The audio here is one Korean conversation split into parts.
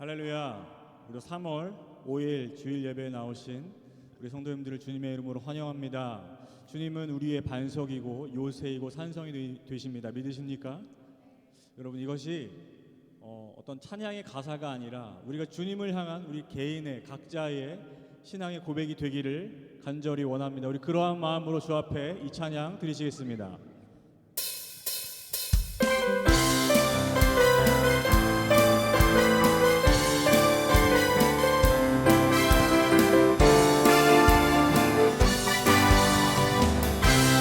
할렐루야. 우리 3월 5일 주일 예배에 나오신 우리 성도님들을 주님의 이름으로 환영합니다. 주님은 우리의 반석이고 요새이고 산성이 되십니다. 믿으십니까? 여러분, 이것이 어떤 찬양의 가사가 아니라 우리가 주님을 향한 우리 개인의 각자의 신앙의 고백이 되기를 간절히 원합니다. 우리 그러한 마음으로 주 앞에 이 찬양 드리시겠습니다.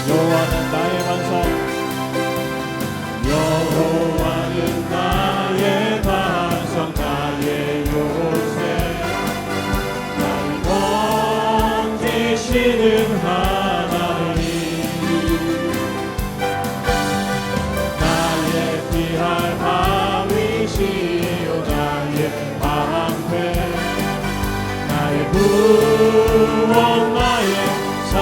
여호와는 나의 반석, 여호와는 나의 반석, 나의 요새, 나를 건지시는 하나님, 나의 피할 바위시요 나의 방패, 나의 구원, 나의 산.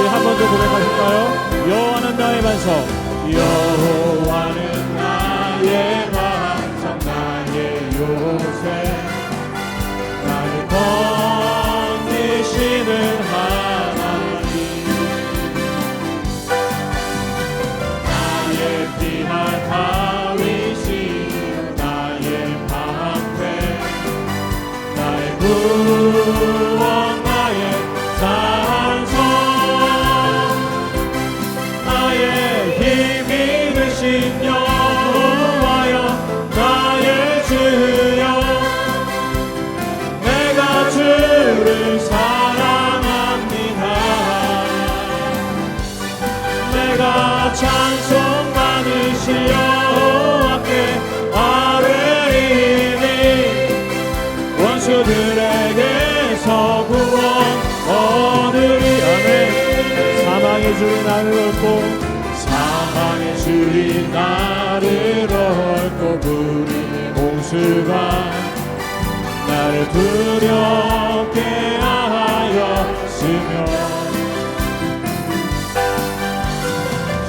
우리 한 번 더 고백하실까요? 여호와는 나의 반석, 여호와는 나의 반석, 나의 요새, 나를 건지시는 하나님, 나의 피할 바위시요 나의 방패, 나의 구원, 나의 산성, 힘이 되신 여호와여 나의 주여, 내가 주를 사랑합니다. 내가 찬송 받으실 여호와께 아뢰리니, 원수들에게서 구원 얻으리. 아멘. 사망의 줄이 나를 얽고, 사망의 줄이 나를 얽고, 불이 홍수가 나를 두렵게 하였으며,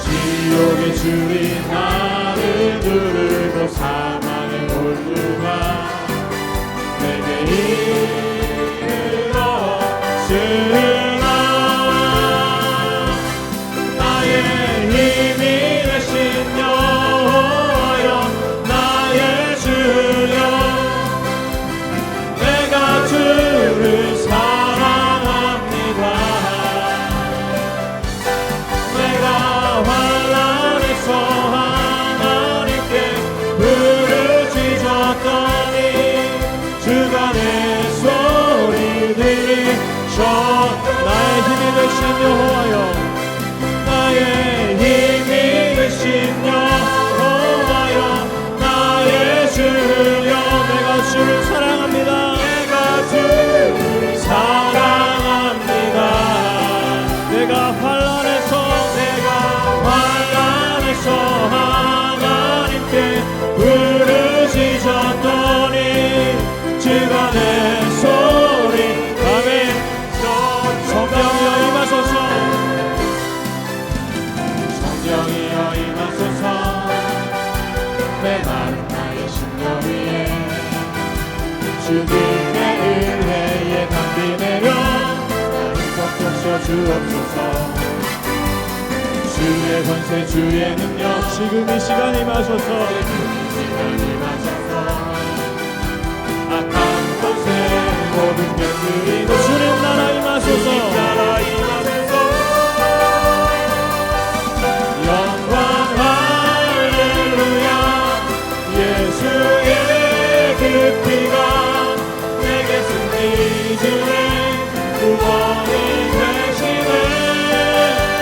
지옥의 줄이 나를 누르고, 사망의 몰두가 내게 이르렀으며, 힘이 되신 여호와여 나의 주여, 내가 주를 사랑합니다. 내가 환난에서 하나님께 부르짖었더니 주가 내 소리 들으셨. 나의 힘이 되신 여호와여, 나의 힘이 되신 여호와여 나의 주여, 내가 주를 사랑합니다. 내가 주를 사랑합니다. 내가 환난에서 하나님께 부르짖었더니 주가 내 소리. 아멘. 성령이여 임하소서, 성령이여 임하소서, 메마른 나의 심령 위에 주님의 은혜에 담비 내려 나를 덮으셔 주옵소서. 주의 권세 주의 능력 지금 이 시간 임하소서. 악한 권세 모든 견디고 주님 나라 임하소서. 예수의 그 피가 내게 승리 주네 구원이 되시네.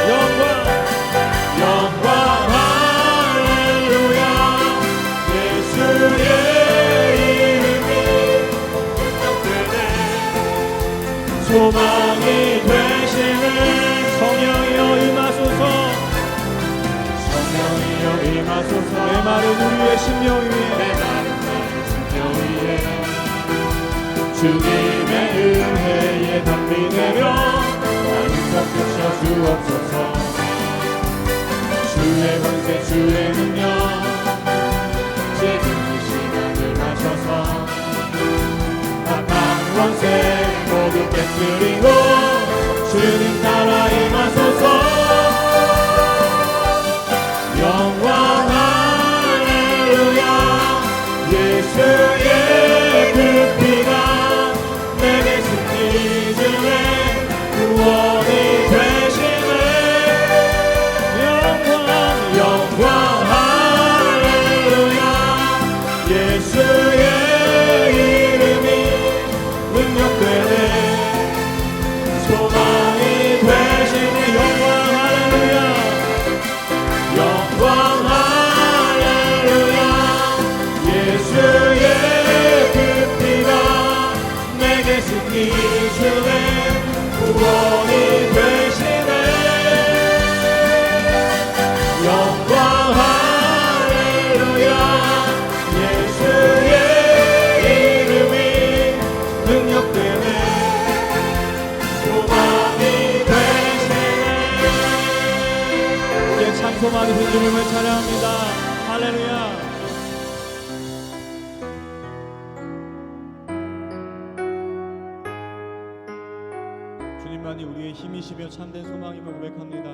영광 할렐루야. 예수의 이름이 축복되네, 소망이 되시네. 성령이여 임하소서, 성령이여 임하소서. 메마른 우리의 심령 위에, 주님의 은혜에 담비 내려 나를 덮으셔 주옵소서. 주의 권세 주의 능력 지금 이 시간을 하셔서 드리고 주님 따라 임하소서. 영광 할렐루야. 예수의 그 피가 내게 승리 주네 구원이 되시네. 영광 할렐루야. 예수의 이름이 능력되네 소망이 되시네. 영광 할렐루야. 영광 할렐루야. 예수의 그 피가 내게 승리 주네 구원이 되시네. 영광 할렐루야. 예수의 이름이 능력되네 소망이 되시네. 이제 찬송하는 주님을 찬양합니다. 할렐루야. 주님만이 우리의 힘이시며 참된 소망임을 고백합니다.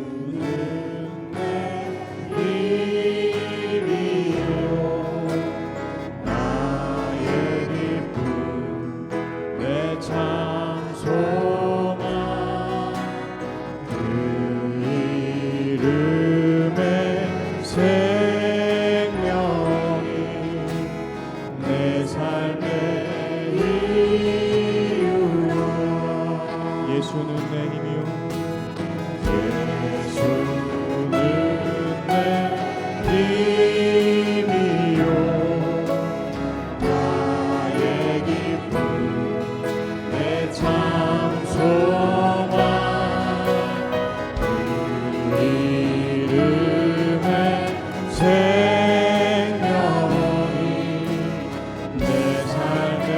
예수는 내 힘이요 나의 기쁨 내 참 소망 그 이름의 생명이 내 삶의 이유라. 예수는 내 힘이요 예수는 내 힘이요 나의 기쁨 내 참 소망 그 이름의 생명이 내 삶의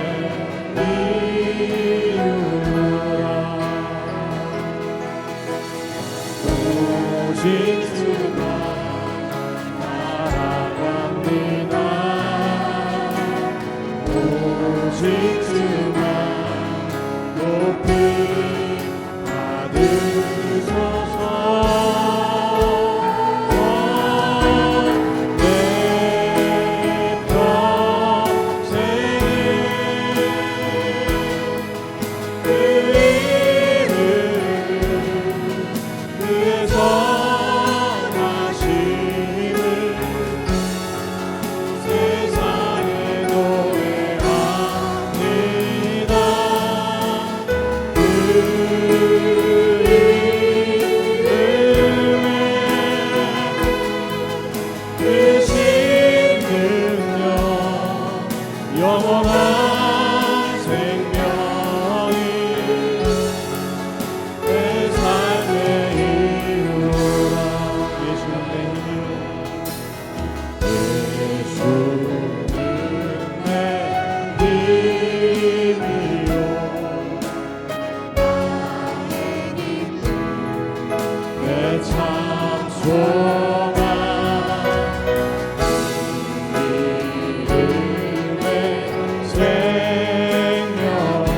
이유라. 오직 주만 바라갑니다. 오직 주만 높이 받으소서. 내 평생에 그 이름 위에서 마심을 세상에 노래합니다. 그 이름에 그 신능력 영원한 생명이 내 삶의 이유라. 예수는 내 힘이요 예수는 내 힘이요 내 참 소망 이름의 생명이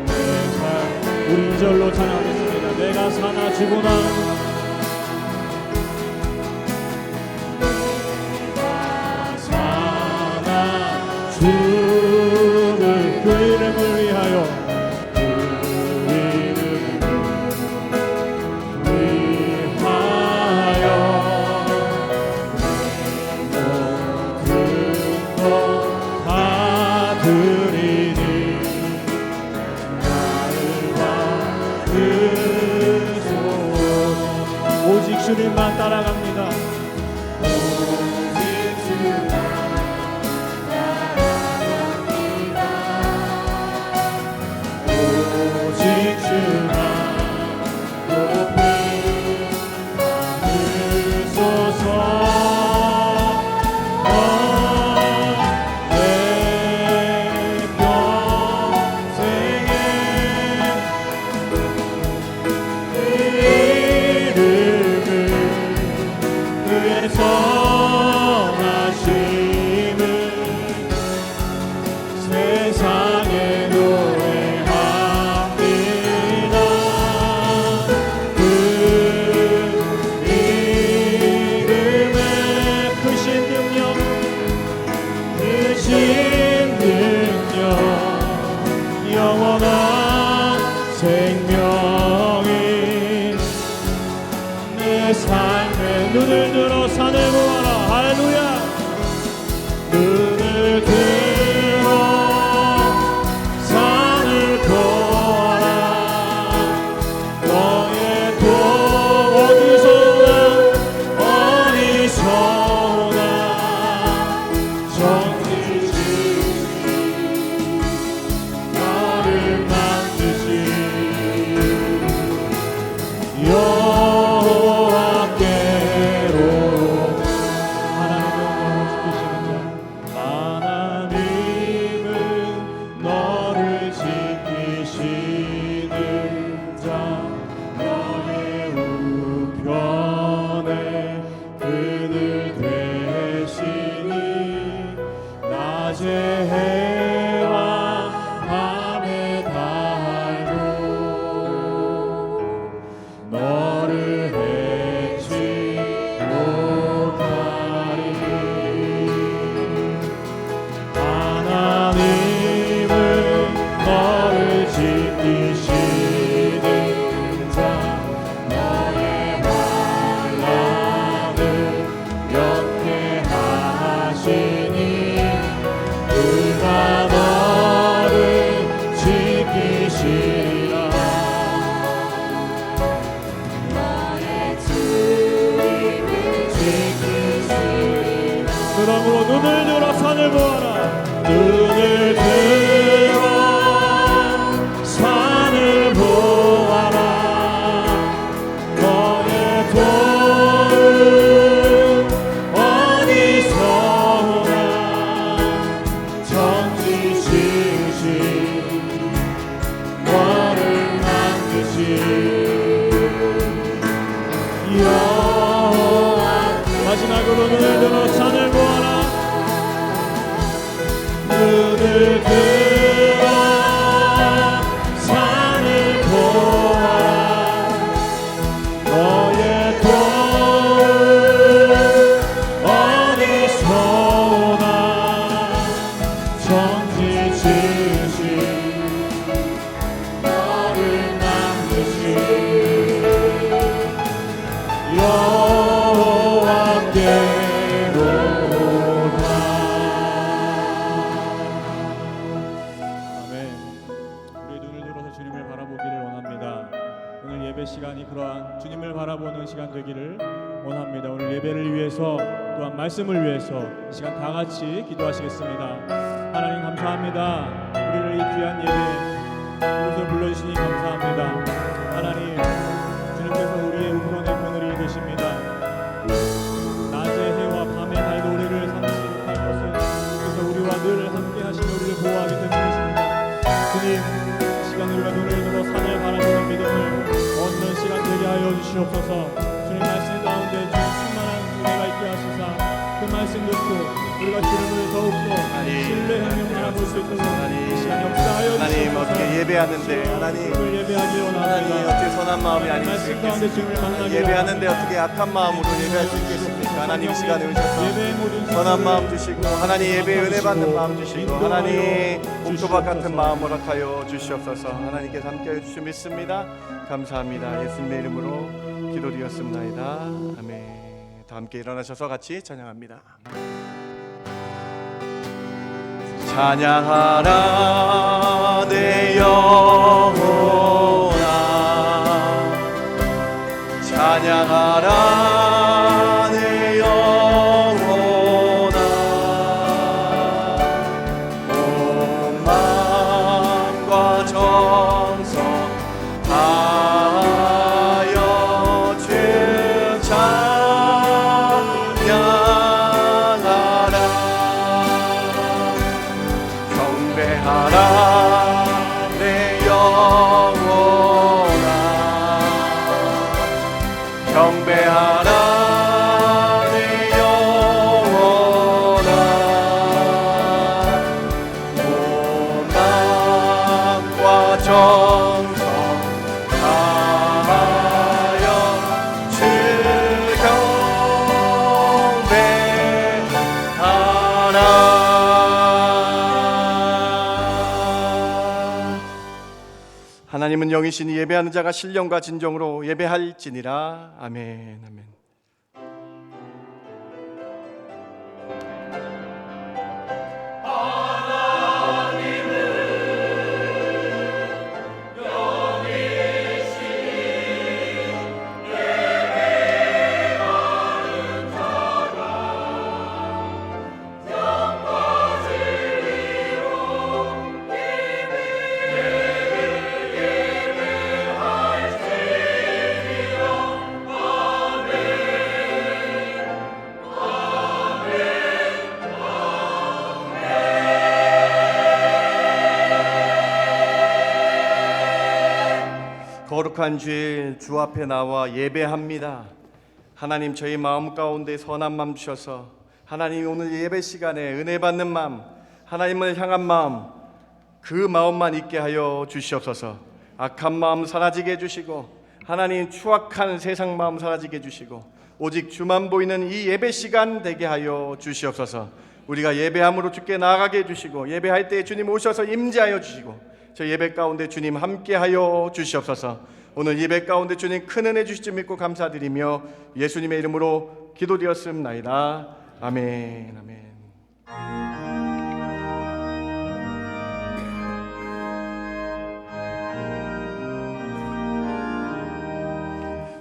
내 삶. 우리 2절로 찬양하겠습니다. 내가 사나 죽으나 사나 죽을 그 이름을 위하여 그 이름을 위하여 모든 것 다 드리니 나를 받으소서. 오직 주님만 따라갑니다. 오직 주만 따라갑니다. 오직 주만 높이 받으소서. 내 평생에 그 이름을 눈을 들어 산을 보아라. 눈을 들어 산을 보아라. 너의 도움 어디서 오나. 천지 지으신 너를 만드신 여호와께로다. 아멘. 우리의 눈을 들어서 주님을 바라보기를 원합니다. 오늘 예배 시간이 그러한 주님을 바라보는 시간 되기를 원합니다. 오늘 예배를 위해서 또한 말씀을 위해서 이 시간 다 같이 기도하시겠습니다. 하나님 감사합니다. 우리를 이 귀한 예배 이곳에 불러주시니 감사합니다. 하나님 주님께서 우리의 우선의 그늘이 되십니다. 낮의 해와 밤의 달도 우리를 상하지 못할 것은 그래서 우리와 늘 함께 하시며 우리를 보호하기 때문이십니다. 주님 이 시간 우리가 눈을 들어 산을 바라보는 믿음을 얻는 시간 되게 하여 주시옵소서. 주님 말씀 가운데 주님 충만한 은혜가 있게 하시사 그 말씀 듣고 우리가 주님을 더욱더 신뢰하며 바라볼 수 있도록 이 시간 역사하여 주시옵소서. 하나님 어떻게 예배하는데 하나님 예배하기 원합니다. 어떻게 선한 마음이 아닐 수 말씀 가운데 주님을 있겠습니까? 만나기 예배하는데 어떻게 악한 마음으로 예배할 수 있겠습니까? 하나님 이 시간에 오셔서 예배의 모든 선한 마음 주시고 하나님 예배에 은혜 받는 마음 주시고 하나님 옥토박 같은 마음 허락하여 주시옵소서. 하나님께서 함께하여 주시 믿습니다. 감사합니다. 예수님의 이름으로 기도드렸습니다. 아멘. 다 함께 일어나셔서 같이 찬양합니다. 찬양하라 내 영혼아, 찬양하라 내 영혼아, 온 마음과 정성 다하여 주 찬양하라. 경배하라 내 영혼아, 경배하라 내 영혼아, 온 마음과 정성 다하여 주 경배하라. 하나님은 영이시니 예배하는 자가 신령과 진정으로 예배할지니라. 아멘. 아멘. 거룩한 주일 주 앞에 나와 예배합니다. 하나님 저희 마음 가운데 선한 마음 주셔서 하나님 오늘 예배 시간에 은혜 받는 마음, 하나님을 향한 마음, 그 마음만 있게 하여 주시옵소서. 악한 마음 사라지게 해주시고 하나님 추악한 세상 마음 사라지게 해주시고 오직 주만 보이는 이 예배 시간 되게 하여 주시옵소서. 우리가 예배함으로 주께 나아가게 해주시고 예배할 때 주님 오셔서 임재하여 주시고 저 예배 가운데 주님 함께하여 주시옵소서. 오늘 예배 가운데 주님 큰 은혜 주실 줄 믿고 감사드리며 예수님의 이름으로 기도드렸습나이다. 아멘. 아멘.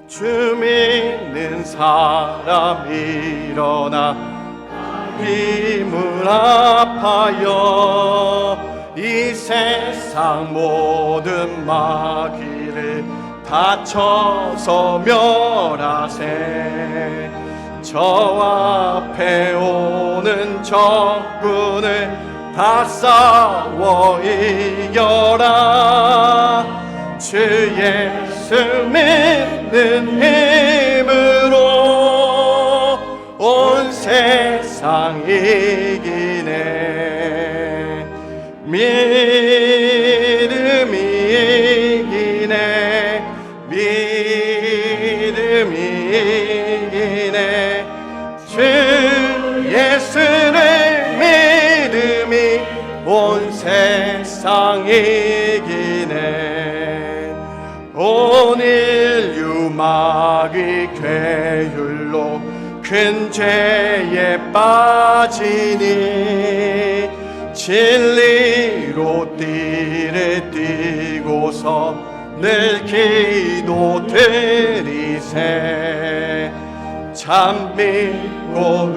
주 믿는 사람 일어나 힘을 합하여 이 세상 모든 마귀를 다쳐서 멸하세. 저 앞에 오는 적군을 다 싸워 이겨라. 주 예수 믿는 힘으로 온 세상 이기네. 믿음이 이기네. 믿음이 이기네. 주 예수를 믿음이 온 세상 이기네. 온 인류 마귀 괴율로 큰 죄에 빠지니 진리로 띠를 띠고서 늘 기도 드리세. 참 믿고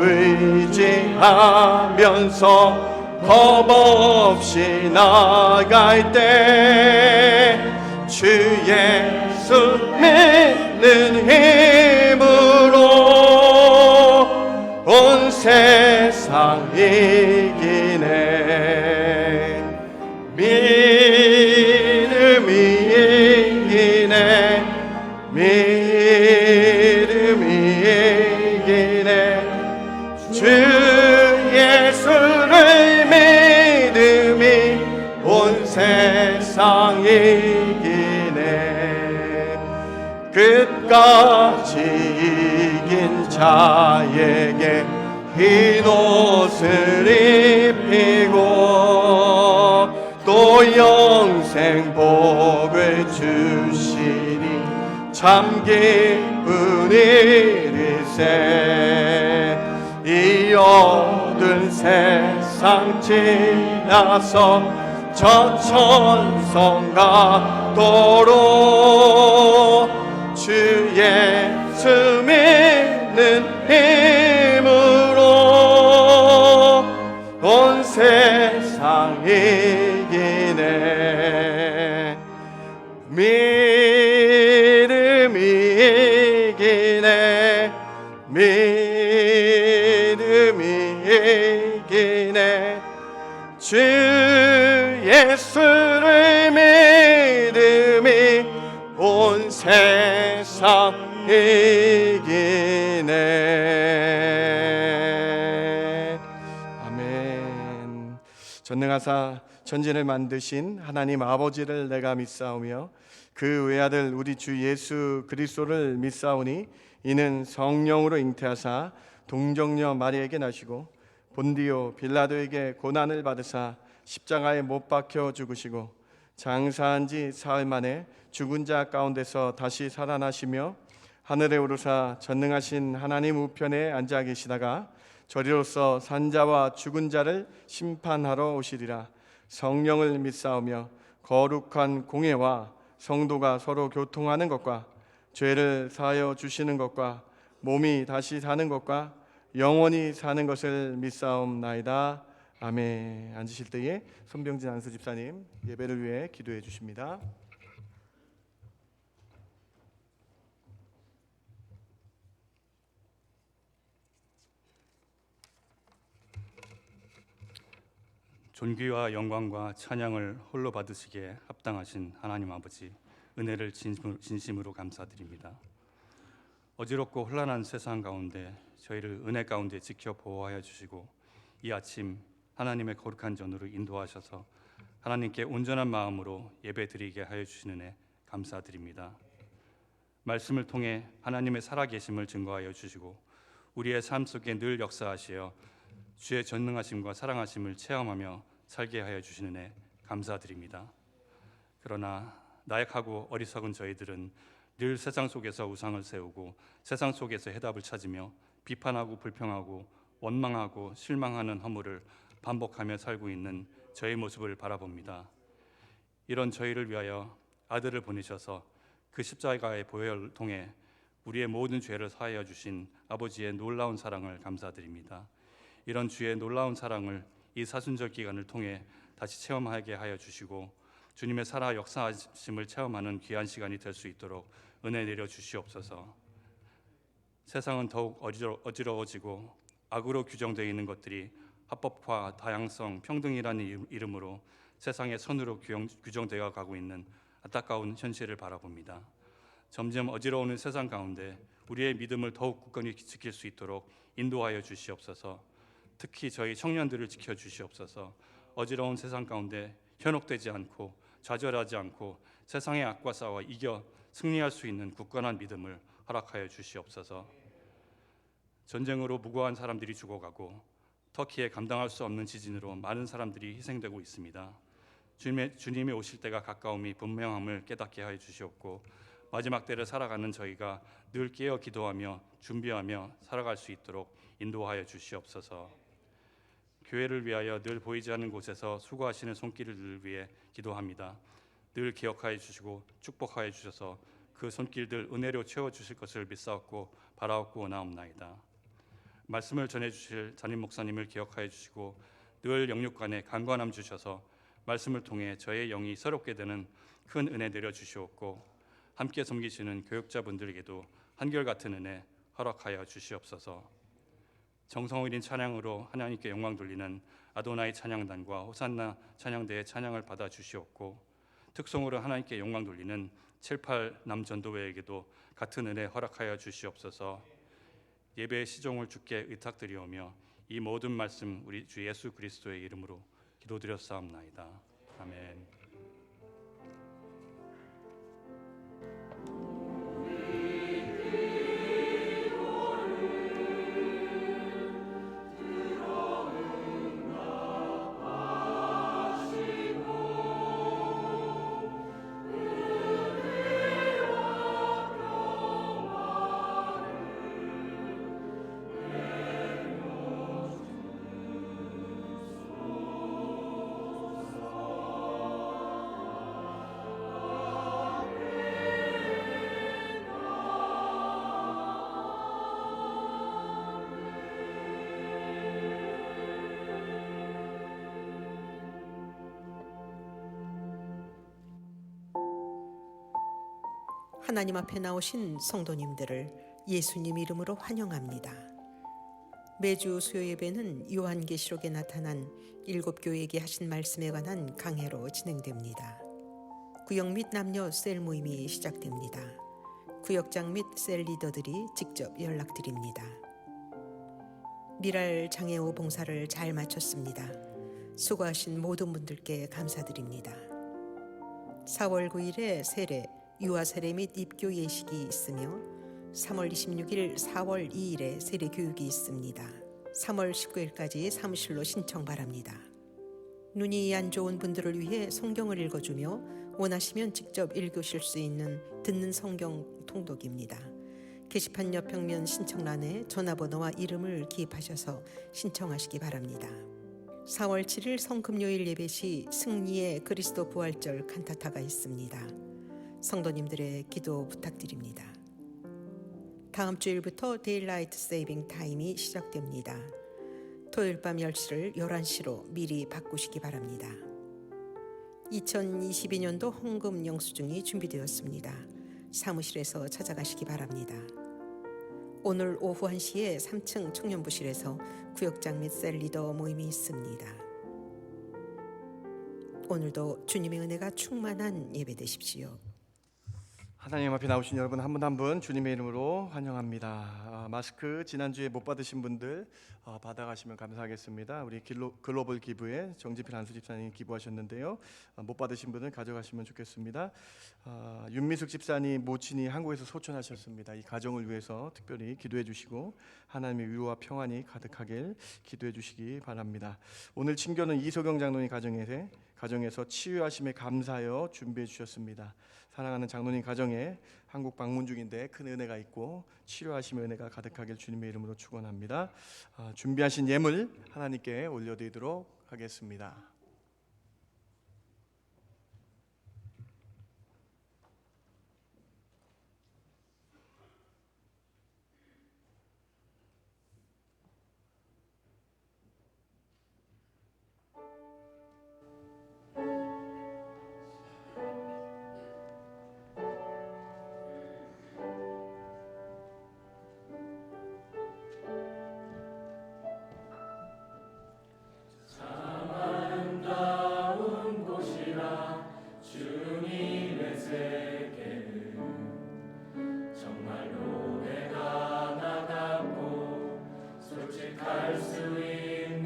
의지하면서 겁 없이 나갈 때 주 예수 믿는 힘으로 온 세상 이기네. 믿음이 이기네. 믿음이 이기네. 주 예수를 믿음이 온 세상 이기네. 끝까지 이긴 자에게 흰 옷을 입히고 또 영생 복을 주시니 참 기쁜 일일세. 이 어두운 세상 지나서 저 천성 가도록 주 예수 믿는 힘으로 온 세상 이기네. 믿음이 이기네. 믿음이 이기네. 주 예수를 믿음이 온 세상 이기네. 아멘. 전능하사 천지를 만드신 하나님 아버지를 내가 믿사오며 그 외아들 우리 주 예수 그리스도를 믿사오니 이는 성령으로 잉태하사 동정녀 마리에게 나시고 본디오 빌라도에게 고난을 받으사 십자가에 못 박혀 죽으시고 장사한 지 사흘 만에 죽은 자 가운데서 다시 살아나시며 하늘에 오르사 전능하신 하나님 우편에 앉아 계시다가 저리로서 산자와 죽은 자를 심판하러 오시리라. 성령을 믿사오며 거룩한 공회와 성도가 서로 교통하는 것과 죄를 사하여 주시는 것과 몸이 다시 사는 것과 영원히 사는 것을 믿사옵나이다. 아멘. 앉으실 때에 손병진 안수 집사님 예배를 위해 기도해 주십니다. 존귀와 영광과 찬양을 홀로 받으시기에 합당하신 하나님 아버지, 은혜를 진심으로 감사드립니다. 어지럽고 혼란한 세상 가운데 저희를 은혜 가운데 지켜 보호하여 주시고 이 아침 하나님의 거룩한 전으로 인도하셔서 하나님께 온전한 마음으로 예배드리게 하여 주신 은혜 감사드립니다. 말씀을 통해 하나님의 살아계심을 증거하여 주시고 우리의 삶 속에 늘 역사하시어 주의 전능하심과 사랑하심을 체험하며 살게 하여 주시는 은혜 감사드립니다. 그러나 나약하고 어리석은 저희들은 늘 세상 속에서 우상을 세우고 세상 속에서 해답을 찾으며 비판하고 불평하고 원망하고 실망하는 허물을 반복하며 살고 있는 저의 모습을 바라봅니다. 이런 저희를 위하여 아들을 보내셔서 그 십자가의 보혈을 통해 우리의 모든 죄를 사하여 주신 아버지의 놀라운 사랑을 감사드립니다. 이런 주의 놀라운 사랑을 이 사순절 기간을 통해 다시 체험하게 하여 주시고 주님의 살아 역사하심을 체험하는 귀한 시간이 될 수 있도록 은혜 내려 주시옵소서. 세상은 더욱 어지러워지고 악으로 규정되어 있는 것들이 합법화, 다양성, 평등이라는 이름으로 세상의 선으로 규정되어 가고 있는 안타까운 현실을 바라봅니다. 점점 어지러우는 세상 가운데 우리의 믿음을 더욱 굳건히 지킬 수 있도록 인도하여 주시옵소서. 특히 저희 청년들을 지켜주시옵소서. 어지러운 세상 가운데 현혹되지 않고 좌절하지 않고 세상의 악과 싸워 이겨 승리할 수 있는 굳건한 믿음을 허락하여 주시옵소서. 전쟁으로 무고한 사람들이 죽어가고 터키에 감당할 수 없는 지진으로 많은 사람들이 희생되고 있습니다. 주님의 오실 때가 가까움이 분명함을 깨닫게 하여 주시옵고 마지막 때를 살아가는 저희가 늘 깨어 기도하며 준비하며 살아갈 수 있도록 인도하여 주시옵소서. 교회를 위하여 늘 보이지 않는 곳에서 수고하시는 손길을 위해 기도합니다. 늘 기억하여 주시고 축복하여 주셔서 그 손길들 은혜로 채워주실 것을 믿사옵고 바라옵고 원하옵나이다. 말씀을 전해주실 담임 목사님을 기억하여 주시고 늘 영육간에 강건함 주셔서 말씀을 통해 저의 영이 새롭게 되는 큰 은혜 내려주시옵고 함께 섬기시는 교육자분들에게도 한결같은 은혜 허락하여 주시옵소서. 정성 어린 찬양으로 하나님께 영광 돌리는 아도나이 찬양단과 호산나 찬양대의 찬양을 받아 주시옵고 특송으로 하나님께 영광 돌리는 7-8 남전도회에게도 같은 은혜 허락하여 주시옵소서. 예배의 시종을 주께 의탁드리오며 이 모든 말씀 우리 주 예수 그리스도의 이름으로 기도드렸사옵나이다. 아멘. 하나님 앞에 나오신 성도님들을 예수님 이름으로 환영합니다. 매주 수요 예배는 요한계시록에 나타난 7교회에게 하신 말씀에 관한 강해로 진행됩니다. 구역 및 남녀 셀 모임이 시작됩니다. 구역장 및 셀 리더들이 직접 연락드립니다. 미랄 장애호 봉사를 잘 마쳤습니다. 수고하신 모든 분들께 감사드립니다. 4월 9일에 세례, 유아 세례 및 입교 예식이 있으며 3월 26일, 4월 2일에 세례 교육이 있습니다. 3월 19일까지 사무실로 신청 바랍니다. 눈이 안 좋은 분들을 위해 성경을 읽어주며 원하시면 직접 읽으실 수 있는 듣는 성경 통독입니다. 게시판 옆 벽면 신청란에 전화번호와 이름을 기입하셔서 신청하시기 바랍니다. 4월 7일 성금요일 예배 시 승리의 그리스도 부활절 칸타타가 있습니다. 성도님들의 기도 부탁드립니다. 다음 주일부터 데일라이트 세이빙 타임이 시작됩니다. 토요일 밤 10시를 11시로 미리 바꾸시기 바랍니다. 2022년도 헌금 영수증이 준비되었습니다. 사무실에서 찾아가시기 바랍니다. 오늘 오후 1시에 3층 청년부실에서 구역장 및 셀 리더 모임이 있습니다. 오늘도 주님의 은혜가 충만한 예배 되십시오. 하나님 앞에 나오신 여러분 한 분 한 분 주님의 이름으로 환영합니다. 마스크 지난주에 못 받으신 분들 받아가시면 감사하겠습니다. 우리 글로벌 기부에 정지필 안수 집사님 기부하셨는데요. 못 받으신 분은 가져가시면 좋겠습니다. 윤미숙 집사님 모친이 한국에서 소천하셨습니다. 이 가정을 위해서 특별히 기도해 주시고 하나님의 위로와 평안이 가득하길 기도해 주시기 바랍니다. 오늘 친교는 이소경 장로님 가정에서 치유하심에 감사하여 준비해 주셨습니다. 사랑하는 장로님 가정에 한국 방문 중인데 큰 은혜가 있고 치료하심의 은혜가 가득하길 주님의 이름으로 축원합니다. 준비하신 예물 하나님께 올려드리도록 하겠습니다. 정말로 내가 나답고 솔직할 수 있는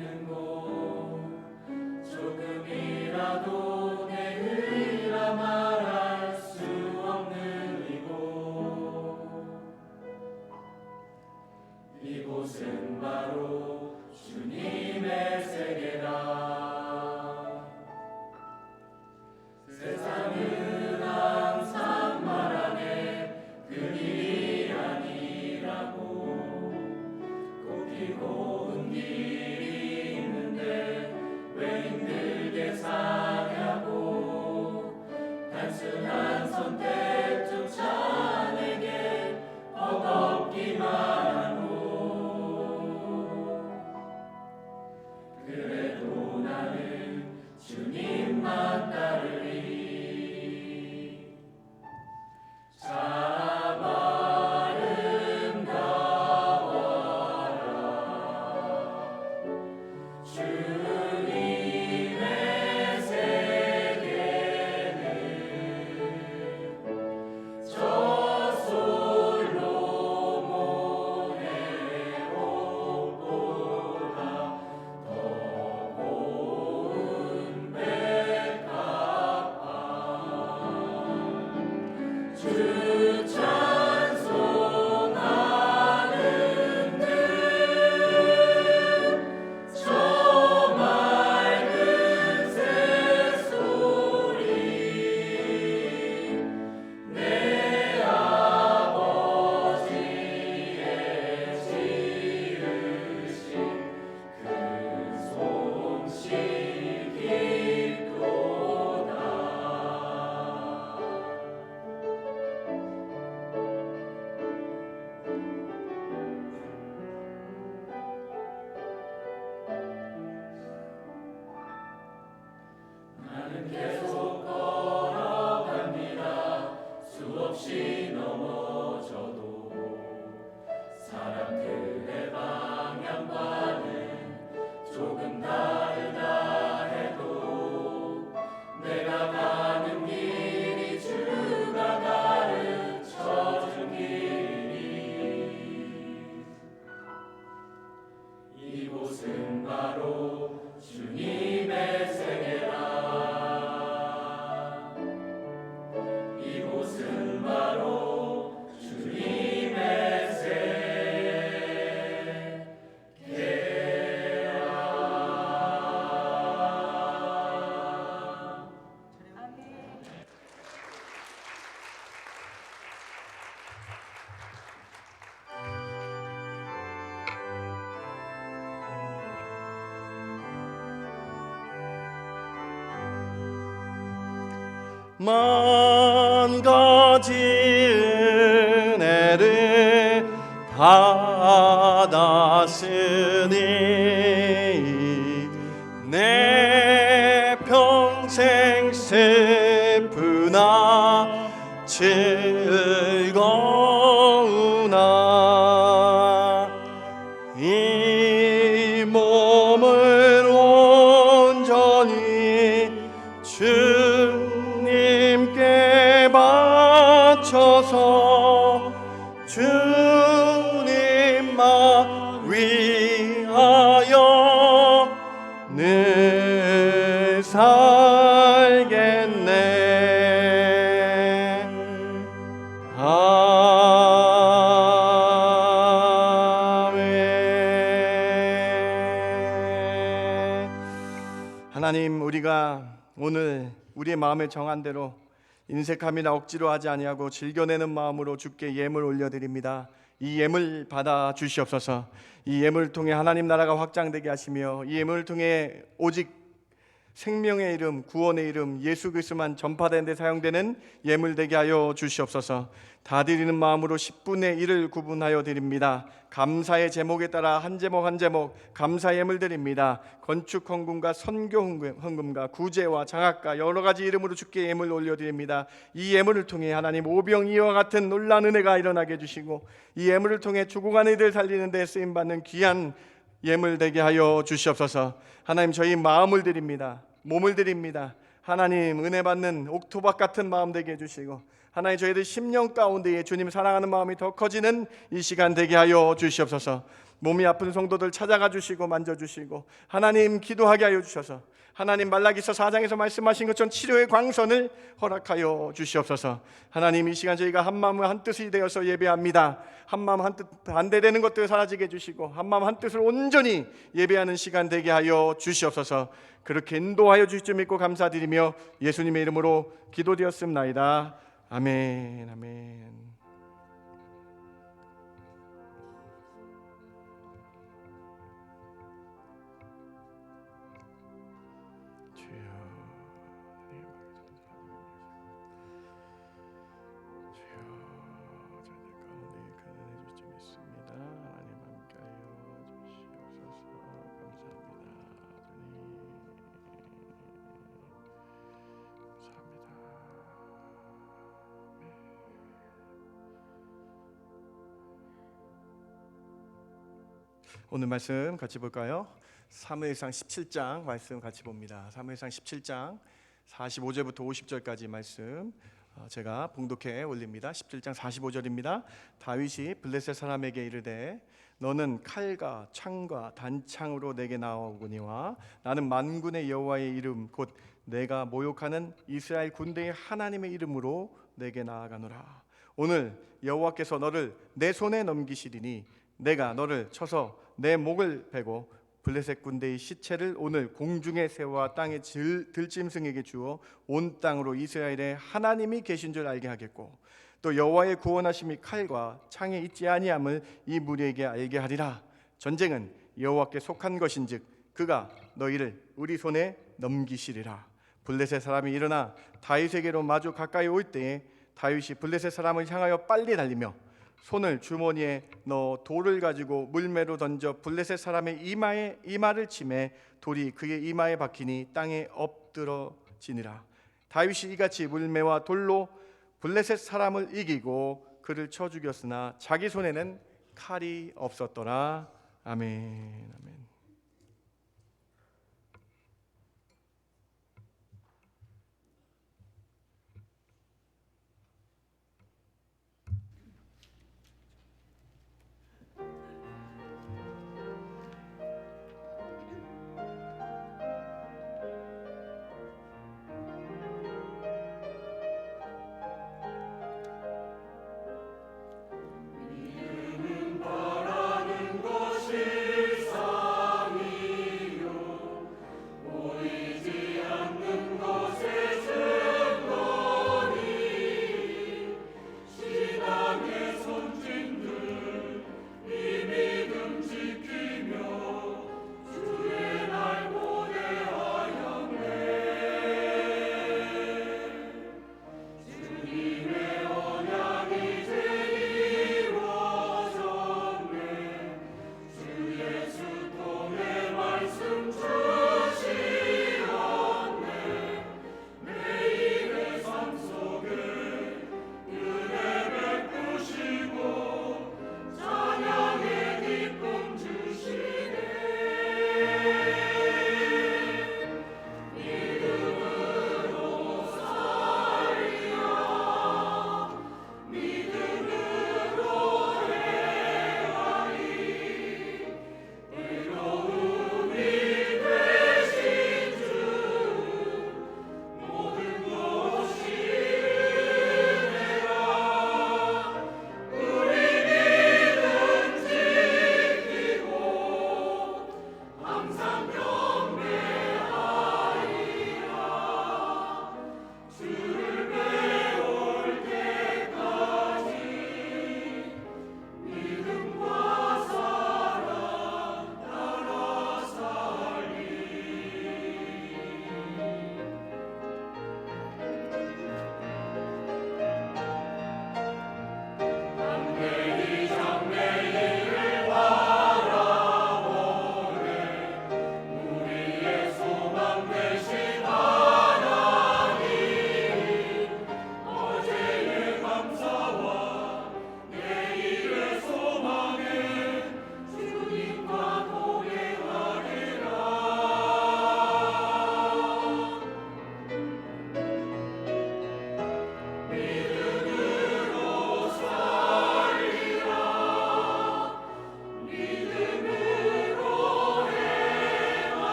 만 가지 은혜를 받았으니 내 평생 슬프나 즐거우나 이 몸을 온전히 주님께 바쳐서 주님만 위하여 늘 살겠네. 아멘. 하나님, 우리가 오늘 우리의 마음에 정한 대로 인색함이나 억지로 하지 아니하고 즐겨내는 마음으로 주께 예물 올려드립니다. 이 예물 받아 주시옵소서. 이 예물을 통해 하나님 나라가 확장되게 하시며 이 예물을 통해 오직 생명의 이름, 구원의 이름 예수 그리스도만 전파되는 데 사용되는 예물 되게 하여 주시옵소서. 다 드리는 마음으로 10분의 1을 구분하여 드립니다. 감사의 제목에 따라 한 제목 한 제목 감사 예물 드립니다. 건축 헌금과 선교 헌금과 구제와 장학과 여러 가지 이름으로 주께 예물 올려드립니다. 이 예물을 통해 하나님 오병이와 같은 놀라운 은혜가 일어나게 해주시고 이 예물을 통해 죽어간 이들 살리는 데 쓰임받는 귀한 예물 되게 하여 주시옵소서. 하나님, 저희 마음을 드립니다. 몸을 드립니다. 하나님, 은혜 받는 옥토박 같은 마음 되게 해주시고 하나님, 저희들 심령 가운데에 주님 사랑하는 마음이 더 커지는 이 시간 되게 하여 주시옵소서. 몸이 아픈 성도들 찾아가 주시고 만져주시고 하나님, 기도하게 하여 주셔서 하나님, 말라기서 4장에서 말씀하신 것처럼 치료의 광선을 허락하여 주시옵소서. 하나님, 이 시간 저희가 한마음 한뜻이 되어서 예배합니다. 한마음 한뜻 반대되는 것들 사라지게 해주시고 한마음 한뜻을 온전히 예배하는 시간 되게 하여 주시옵소서. 그렇게 인도하여 주실 줄 믿고 감사드리며 예수님의 이름으로 기도되었습나이다. 아멘. 아멘. 오늘 말씀 같이 볼까요? 사무엘상 17장 말씀 같이 봅니다. 사무엘상 17장 45절부터 50절까지 말씀 제가 봉독해 올립니다. 17장 45절입니다. 다윗이 블레셋 사람에게 이르되 너는 칼과 창과 단창으로 내게 나오거니와 나는 만군의 여호와의 이름 곧 내가 모욕하는 이스라엘 군대의 하나님의 이름으로 내게 나아가노라. 오늘 여호와께서 너를 내 손에 넘기시리니 내가 너를 쳐서 내 목을 베고 블레셋 군대의 시체를 오늘 공중에 세워 땅의 들짐승에게 주어 온 땅으로 이스라엘의 하나님이 계신 줄 알게 하겠고 또 여호와의 구원하심이 칼과 창에 있지 아니함을 이 무리에게 알게 하리라. 전쟁은 여호와께 속한 것인즉 그가 너희를 우리 손에 넘기시리라. 블레셋 사람이 일어나 다윗에게로 마주 가까이 올 때에 다윗이 블레셋 사람을 향하여 빨리 달리며 손을 주머니에 넣어 돌을 가지고 물매로 던져 블레셋 사람의 이마를 치매 돌이 그의 이마에 박히니 땅에 엎드러 이루어지니라. 다윗이 이같이 물매와 돌로 블레셋 사람을 이기고 그를 쳐 죽였으나 자기 손에는 칼이 없었더라. 아멘. 아멘.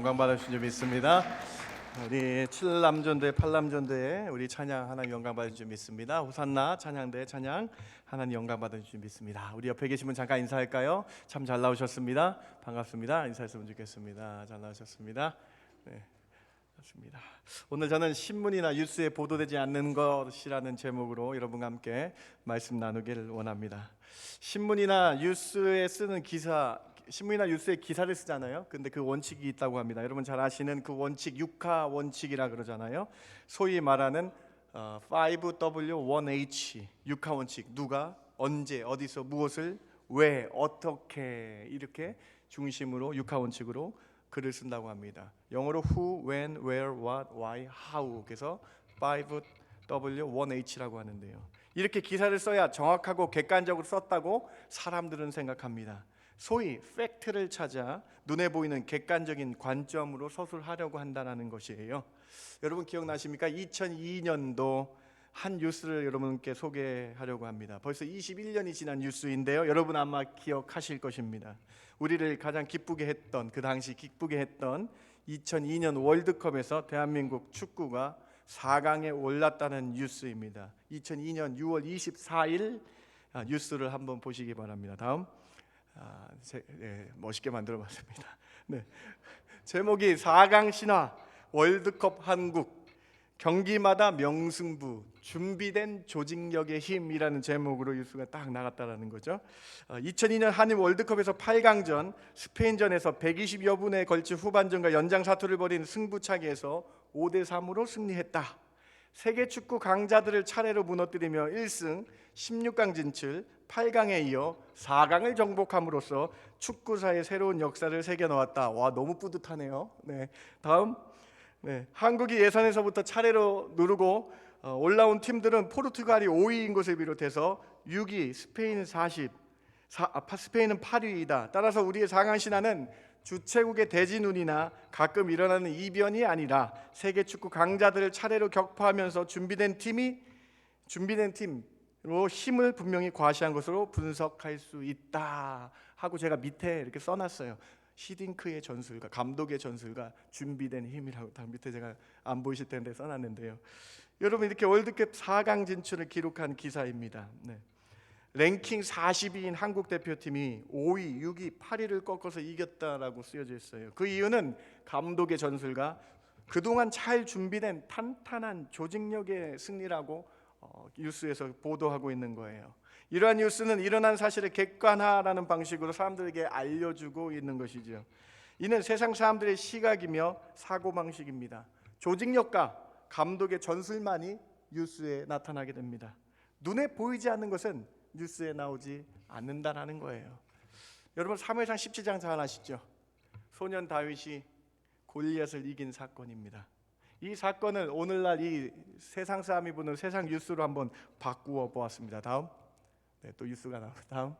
영광 받으신 줄 믿습니다. 우리 7남전대 8남전대에 우리 찬양 하나님 영광 받으신 줄 믿습니다. 호산나 찬양대 찬양 하나님 영광 받으신 줄 믿습니다. 우리 옆에 계신 분 잠깐 인사할까요? 참 잘 나오셨습니다. 반갑습니다. 인사했으면 좋겠습니다. 잘 나오셨습니다. 네. 맞습니다. 오늘 저는 신문이나 뉴스에 보도되지 않는 것이라는 제목으로 여러분과 함께 말씀 나누기를 원합니다. 신문이나 뉴스에 쓰는 기사, 신문이나 뉴스에 기사를 쓰잖아요. 근데 그 원칙이 있다고 합니다. 여러분 잘 아시는 그 원칙, 6화 원칙이라 그러잖아요. 소위 말하는 5W1H 6화 원칙. 누가, 언제, 어디서, 무엇을, 왜, 어떻게 이렇게 중심으로 6화 원칙으로 글을 쓴다고 합니다. 영어로 who, when, where, what, why, how. 그래서 5W1H라고 하는데요. 이렇게 기사를 써야 정확하고 객관적으로 썼다고 사람들은 생각합니다. 소위 팩트를 찾아 눈에 보이는 객관적인 관점으로 서술하려고 한다는 것이에요. 여러분 기억나십니까? 2002년도 한 뉴스를 여러분께 소개하려고 합니다. 벌써 21년이 지난 뉴스인데요. 여러분 아마 기억하실 것입니다. 우리를 가장 기쁘게 했던, 그 당시 기쁘게 했던 2002년 월드컵에서 대한민국 축구가 4강에 올랐다는 뉴스입니다. 2002년 6월 24일 뉴스를 한번 보시기 바랍니다. 다음. 멋있게 만들어봤습니다. 네. 제목이 4강 신화 월드컵 한국 경기마다 명승부 준비된 조직력의 힘이라는 제목으로 뉴스가 딱 나갔다라는 거죠. 2002년 한일 월드컵에서 8강전 스페인전에서 120여 분에 걸친 후반전과 연장 사투를 벌인 승부차기에서 5대3으로 승리했다. 세계 축구 강자들을 차례로 무너뜨리며 1승 16강 진출, 8강에 이어 4강을 정복함으로써 축구사의 새로운 역사를 새겨 넣었다. 와, 너무 뿌듯하네요. 네, 다음. 네, 한국이 예선에서부터 차례로 누르고 올라온 팀들은 포르투갈이 5위인 것을 비롯해서 6위, 스페인은 8위이다. 따라서 우리의 4강 신화는 주최국의 대진운이나 가끔 일어나는 이변이 아니라 세계 축구 강자들을 차례로 격파하면서 준비된 팀으로 힘을 분명히 과시한 것으로 분석할 수 있다 하고 제가 밑에 이렇게 써놨어요. 히딩크의 전술과 감독의 전술과 준비된 힘이라고 다 밑에 제가 안 보이실 텐데 써놨는데요. 여러분 이렇게 월드컵 4강 진출을 기록한 기사입니다. 네. 랭킹 40위인 한국 대표팀이 5위, 6위, 8위를 꺾어서 이겼다라고 쓰여져 있어요. 그 이유는 감독의 전술과 그동안 잘 준비된 탄탄한 조직력의 승리라고 뉴스에서 보도하고 있는 거예요. 이러한 뉴스는 일어난 사실을 객관화라는 방식으로 사람들에게 알려주고 있는 것이죠. 이는 세상 사람들의 시각이며 사고방식입니다. 조직력과 감독의 전술만이 뉴스에 나타나게 됩니다. 눈에 보이지 않는 것은 뉴스에 나오지 않는다라는 거예요. 여러분 사무엘상 17장 잘 아시죠? 소년 다윗이 골리앗을 이긴 사건입니다. 이 사건을 오늘날 이 세상 사람이 보는 세상 뉴스로 한번 바꾸어 보았습니다. 다음. 네, 또 뉴스가 나옵니다. 다음.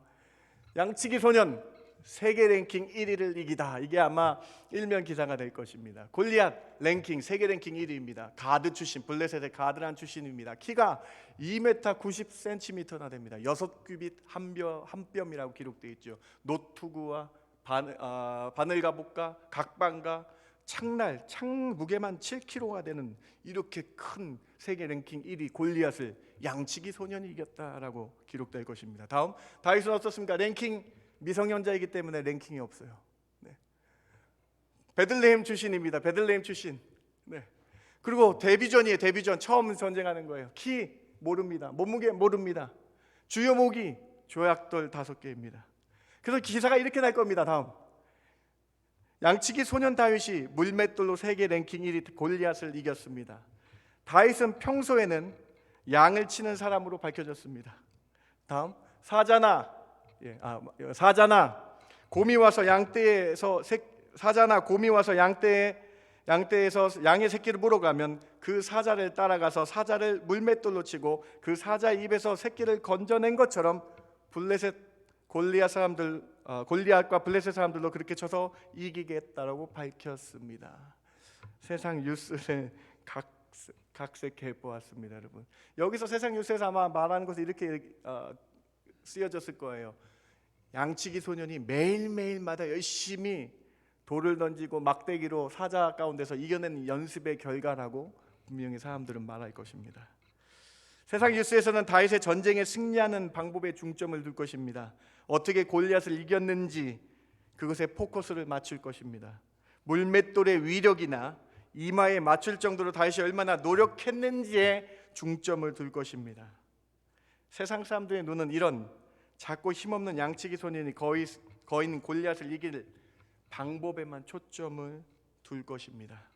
양치기 소년 세계 랭킹 1위를 이기다. 이게 아마 일면 기사가 될 것입니다. 골리앗 랭킹 세계 랭킹 1위입니다. 가드 출신, 블레셋의 가드란 출신입니다. 키가 2m 90cm나 됩니다. 6규빗 한 뼘이라고 기록되어 있죠. 노트구와 바늘가복과 각방과 창날, 창 무게만 7kg가 되는 이렇게 큰 세계 랭킹 1위 골리앗을 양치기 소년이 이겼다라고 기록될 것입니다. 다음. 다윗은 어떻습니까? 랭킹 미성년자이기 때문에 랭킹이 없어요. 네. 베들레헴 출신입니다. 베들레헴 출신. 네. 그리고 데뷔전이에요. 데뷔전 처음 전쟁하는 거예요. 키 모릅니다. 몸무게 모릅니다. 주요 무기 조약돌 5개입니다. 그래서 기사가 이렇게 날 겁니다. 다음. 양치기 소년 다윗이 물맷돌로 세계 랭킹 1위 골리앗을 이겼습니다. 다윗은 평소에는 양을 치는 사람으로 밝혀졌습니다. 다음. 사자나 곰이 와서 양떼에서 양의 새끼를 물어가면 그 사자를 따라가서 사자를 물맷돌로 치고 그 사자 입에서 새끼를 건져낸 것처럼 골리앗과 블레셋 사람들도 그렇게 쳐서 이기겠다라고 밝혔습니다. 세상 뉴스를 각색해 보았습니다, 여러분. 여기서 세상 뉴스에서 아마 말하는 것이 이렇게 쓰여졌을 거예요. 양치기 소년이 매일매일마다 열심히 돌을 던지고 막대기로 사자 가운데서 이겨낸 연습의 결과라고 분명히 사람들은 말할 것입니다. 세상 뉴스에서는 다윗의 전쟁에 승리하는 방법에 중점을 둘 것입니다. 어떻게 골리앗을 이겼는지 그것에 포커스를 맞출 것입니다. 물맷돌의 위력이나 이마에 맞출 정도로 다윗이 얼마나 노력했는지에 중점을 둘 것입니다. 세상 사람들의 눈은 이런 작고 힘없는 양치기 소년이 거인 골리앗을 이길 방법에만 초점을 둘 것입니다.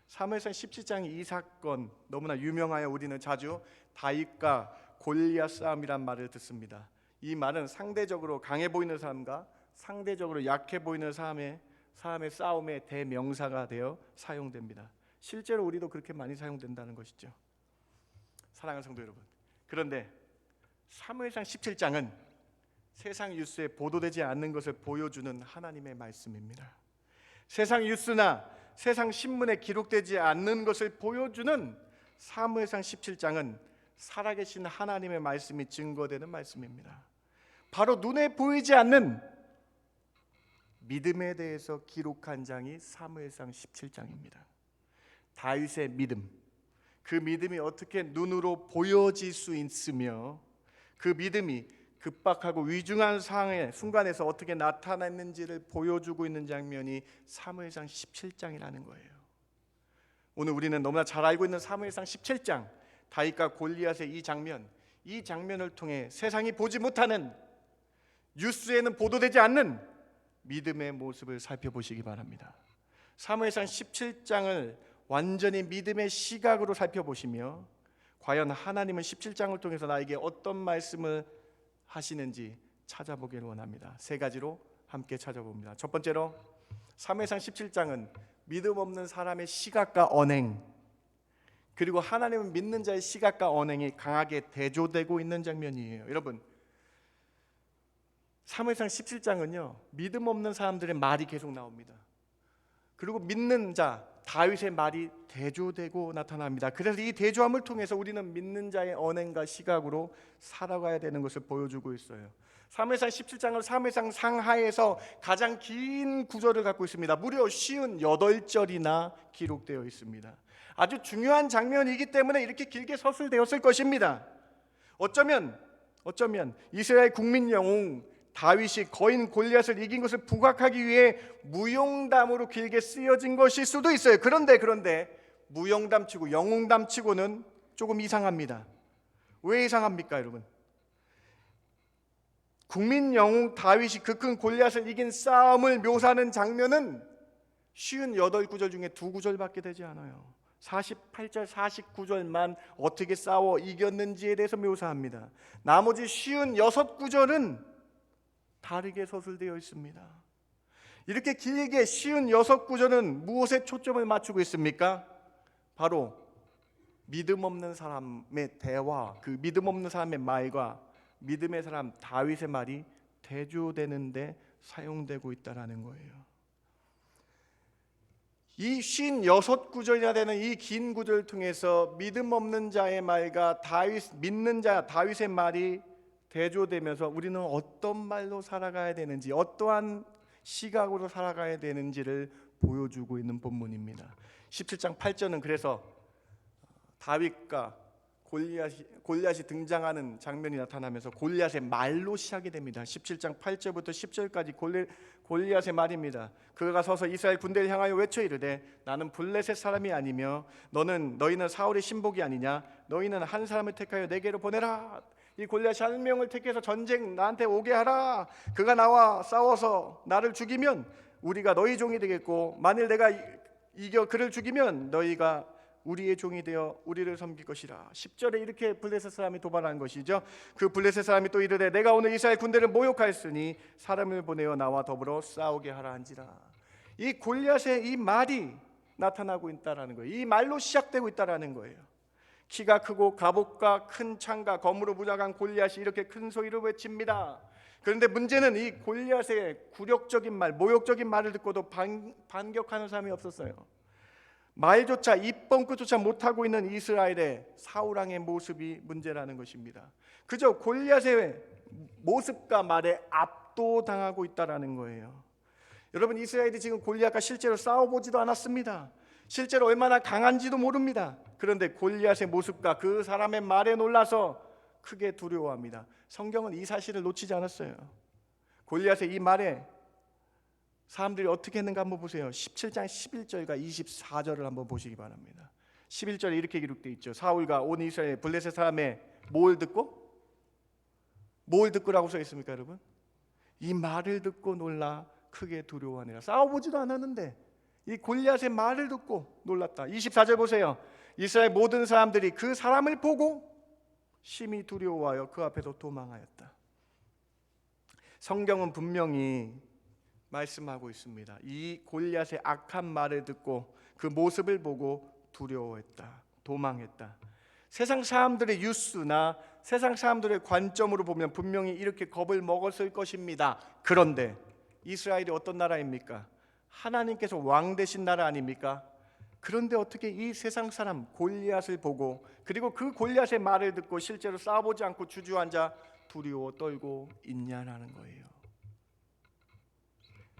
사무엘상 17장 이 사건 너무나 유명하여 우리는 자주 다윗과 골리앗 싸움이란 말을 듣습니다. 이 말은 상대적으로 강해 보이는 사람과 상대적으로 약해 보이는 사람의 싸움의 대명사가 되어 사용됩니다. 실제로 우리도 그렇게 많이 사용된다는 것이죠. 사랑하는 성도 여러분, 그런데 사무엘상 17장은 세상 뉴스에 보도되지 않는 것을 보여주는 하나님의 말씀입니다. 세상 뉴스나 세상 신문에 기록되지 않는 것을 보여주는 사무엘상 17장은 살아계신 하나님의 말씀이 증거되는 말씀입니다. 바로 눈에 보이지 않는 믿음에 대해서 기록한 장이 사무엘상 17장입니다. 다윗의 믿음, 그 믿음이 어떻게 눈으로 보여질 수 있으며 그 믿음이 급박하고 위중한 상황의 순간에서 어떻게 나타났는지를 보여주고 있는 장면이 사무엘상 17장이라는 거예요. 오늘 우리는 너무나 잘 알고 있는 사무엘상 17장, 다윗과 골리앗의 이 장면을 통해 세상이 보지 못하는, 뉴스에는 보도되지 않는 믿음의 모습을 살펴보시기 바랍니다. 사무엘상 17장을 완전히 믿음의 시각으로 살펴보시며 과연 하나님은 17장을 통해서 나에게 어떤 말씀을 하시는지 찾아보기를 원합니다. 세 가지로 함께 찾아봅니다. 첫 번째로 사무엘상 17장은 믿음 없는 사람의 시각과 언행, 그리고 하나님을 믿는 자의 시각과 언행이 강하게 대조되고 있는 장면이에요. 여러분, 사무엘상 17장은요, 믿음 없는 사람들의 말이 계속 나옵니다. 그리고 믿는 자 다윗의 말이 대조되고 나타납니다. 그래서 이 대조함을 통해서 우리는 믿는 자의 언행과 시각으로 살아가야 되는 것을 보여주고 있어요. 사무엘상 17장은 사무엘상 상하에서 가장 긴 구절을 갖고 있습니다. 무려 58절이나 기록되어 있습니다. 아주 중요한 장면이기 때문에 이렇게 길게 서술되었을 것입니다. 어쩌면 이스라엘 국민 영웅 다윗이 거인 골리앗을 이긴 것을 부각하기 위해 무용담으로 길게 쓰여진 것일 수도 있어요. 그런데 무용담치고 영웅담치고는 조금 이상합니다. 왜 이상합니까, 여러분? 국민 영웅 다윗이 그 큰 골리앗을 이긴 싸움을 묘사하는 장면은 58구절 중에 2구절밖에 되지 않아요. 48절, 49절만 어떻게 싸워 이겼는지에 대해서 묘사합니다. 나머지 56구절은 다르게 서술되어 있습니다. 이렇게 길게 56구절은 무엇에 초점을 맞추고 있습니까? 바로 믿음 없는 사람의 대화, 그 믿음 없는 사람의 말과 믿음의 사람 다윗의 말이 대조되는데 사용되고 있다는 거예요. 이 56구절이나 되는 이 긴 구절을 통해서 믿음 없는 자의 말과 믿는 자 다윗의 말이 대조되면서 우리는 어떤 말로 살아가야 되는지, 어떠한 시각으로 살아가야 되는지를 보여주고 있는 본문입니다. 17장 8절은 그래서 다윗과 골리앗이 등장하는 장면이 나타나면서 골리앗의 말로 시작이 됩니다. 17장 8절부터 10절까지 골리앗의 말입니다. 그가 서서 이스라엘 군대를 향하여 외쳐 이르되 나는 블레셋 사람이 아니며 너희는 사울의 신복이 아니냐? 너희는 한 사람을 택하여 내게로 보내라. 이 골리앗이 한 명을 택해서 전쟁 나한테 오게 하라. 그가 나와 싸워서 나를 죽이면 우리가 너희 종이 되겠고 만일 내가 이겨 그를 죽이면 너희가 우리의 종이 되어 우리를 섬길 것이라. 10절에 이렇게 블레셋 사람이 도발한 것이죠. 그 블레셋 사람이 또 이르되 내가 오늘 이스라엘 군대를 모욕하였으니 사람을 보내어 나와 더불어 싸우게 하라 한지라. 이 골리앗의 이 말이 나타나고 있다라는 거예요. 이 말로 시작되고 있다라는 거예요. 키가 크고 갑옷과 큰 창과 검으로 무장한 골리앗이 이렇게 큰 소리로 외칩니다. 그런데 문제는 이 골리앗의 굴욕적인 말, 모욕적인 말을 듣고도 반격하는 사람이 없었어요. 말조차 입 뻥끗조차 못하고 있는 이스라엘의 사울왕의 모습이 문제라는 것입니다. 그저 골리앗의 모습과 말에 압도당하고 있다라는 거예요. 여러분, 이스라엘이 지금 골리앗과 실제로 싸워보지도 않았습니다. 실제로 얼마나 강한지도 모릅니다. 그런데 골리앗의 모습과 그 사람의 말에 놀라서 크게 두려워합니다. 성경은 이 사실을 놓치지 않았어요. 골리앗의 이 말에 사람들이 어떻게 했는가 한번 보세요. 17장 11절과 24절을 한번 보시기 바랍니다. 11절에 이렇게 기록되어 있죠. 사울과 온 이스라엘 블레셋 사람의 뭘 듣고라고 써 있습니까, 여러분? 이 말을 듣고 놀라 크게 두려워하니라. 싸워보지도 않았는데 이 골리앗의 말을 듣고 놀랐다. 24절 보세요. 이스라엘 모든 사람들이 그 사람을 보고 심히 두려워하여 그 앞에서 도망하였다. 성경은 분명히 말씀하고 있습니다. 이 골리앗의 악한 말을 듣고 그 모습을 보고 두려워했다, 도망했다. 세상 사람들의 뉴스나 세상 사람들의 관점으로 보면 분명히 이렇게 겁을 먹었을 것입니다. 그런데 이스라엘이 어떤 나라입니까? 하나님께서 왕 되신 나라 아닙니까? 그런데 어떻게 이 세상 사람 골리앗을 보고 그리고 그 골리앗의 말을 듣고 실제로 싸워보지 않고 주저앉아 두려워 떨고 있냐라는 거예요.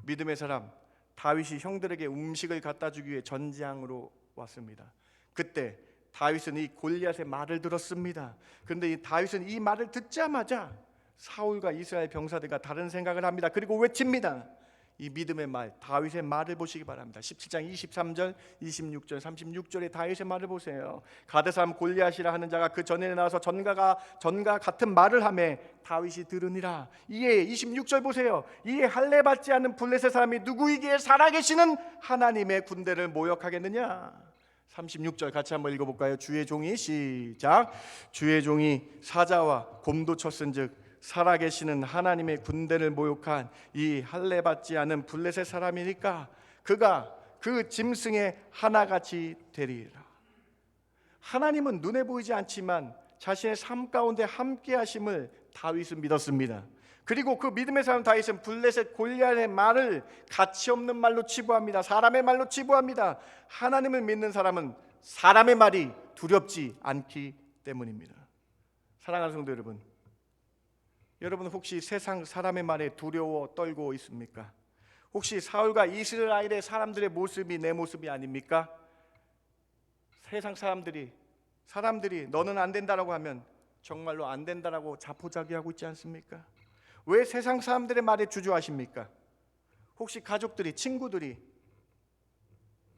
믿음의 사람 다윗이 형들에게 음식을 갖다 주기 위해 전장으로 왔습니다. 그때 다윗은 이 골리앗의 말을 들었습니다. 그런데 이 다윗은 이 말을 듣자마자 사울과 이스라엘 병사들과 다른 생각을 합니다. 그리고 외칩니다. 이 믿음의 말, 다윗의 말을 보시기 바랍니다. 17장 23절, 26절, 36절의 다윗의 말을 보세요. 가드 사람 골리앗이라 하는 자가 그 전에 나와서 전과 같은 말을 하매 다윗이 들으니라. 이에 26절 보세요. 이에 할례 받지 않는 블레셋 사람이 누구이기에 살아계시는 하나님의 군대를 모욕하겠느냐. 36절 같이 한번 읽어볼까요? 주의 종이 시작. 주의 종이 사자와 곰도 쳤은즉 살아계시는 하나님의 군대를 모욕한 이 할례 받지 않은 블레셋 사람이니까 그가 그 짐승의 하나같이 되리라. 하나님은 눈에 보이지 않지만 자신의 삶 가운데 함께 하심을 다윗은 믿었습니다. 그리고 그 믿음의 사람 다윗은 블레셋 골리앗의 말을 가치 없는 말로 치부합니다. 사람의 말로 치부합니다. 하나님을 믿는 사람은 사람의 말이 두렵지 않기 때문입니다. 사랑하는 성도 여러분, 여러분 혹시 세상 사람의 말에 두려워 떨고 있습니까? 혹시 사울과 이스라엘의 사람들의 모습이 내 모습이 아닙니까? 세상 사람들이 너는 안 된다라고 하면 정말로 안 된다라고 자포자기하고 있지 않습니까? 왜 세상 사람들의 말에 주저하십니까? 혹시 가족들이, 친구들이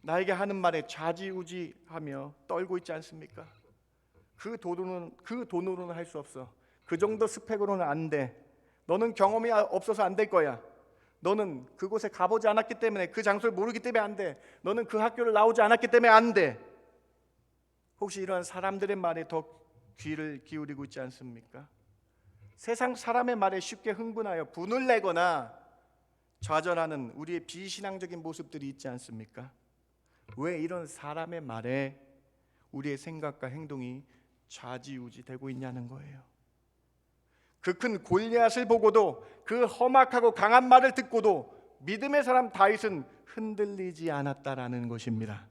나에게 하는 말에 좌지우지하며 떨고 있지 않습니까? 그 돈으로는 할 수 없어. 그 정도 스펙으로는 안 돼. 너는 경험이 없어서 안 될 거야. 너는 그곳에 가보지 않았기 때문에, 그 장소를 모르기 때문에 안 돼. 너는 그 학교를 나오지 않았기 때문에 안 돼. 혹시 이런 사람들의 말에 더 귀를 기울이고 있지 않습니까? 세상 사람의 말에 쉽게 흥분하여 분을 내거나 좌절하는 우리의 비신앙적인 모습들이 있지 않습니까? 왜 이런 사람의 말에 우리의 생각과 행동이 좌지우지되고 있냐는 거예요. 그 큰 골리앗을 보고도, 그 험악하고 강한 말을 듣고도 믿음의 사람 다윗은 흔들리지 않았다라는 것입니다.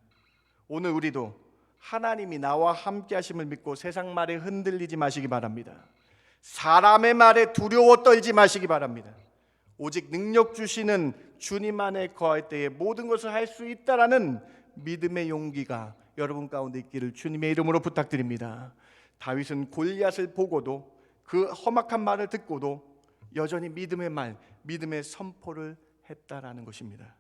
오늘 우리도 하나님이 나와 함께 하심을 믿고 세상 말에 흔들리지 마시기 바랍니다. 사람의 말에 두려워 떨지 마시기 바랍니다. 오직 능력 주시는 주님 안에 거할 때에 모든 것을 할 수 있다라는 믿음의 용기가 여러분 가운데 있기를 주님의 이름으로 부탁드립니다. 다윗은 골리앗을 보고도, 그 험악한 말을 듣고도 여전히 믿음의 말, 믿음의 선포를 했다라는 것입니다.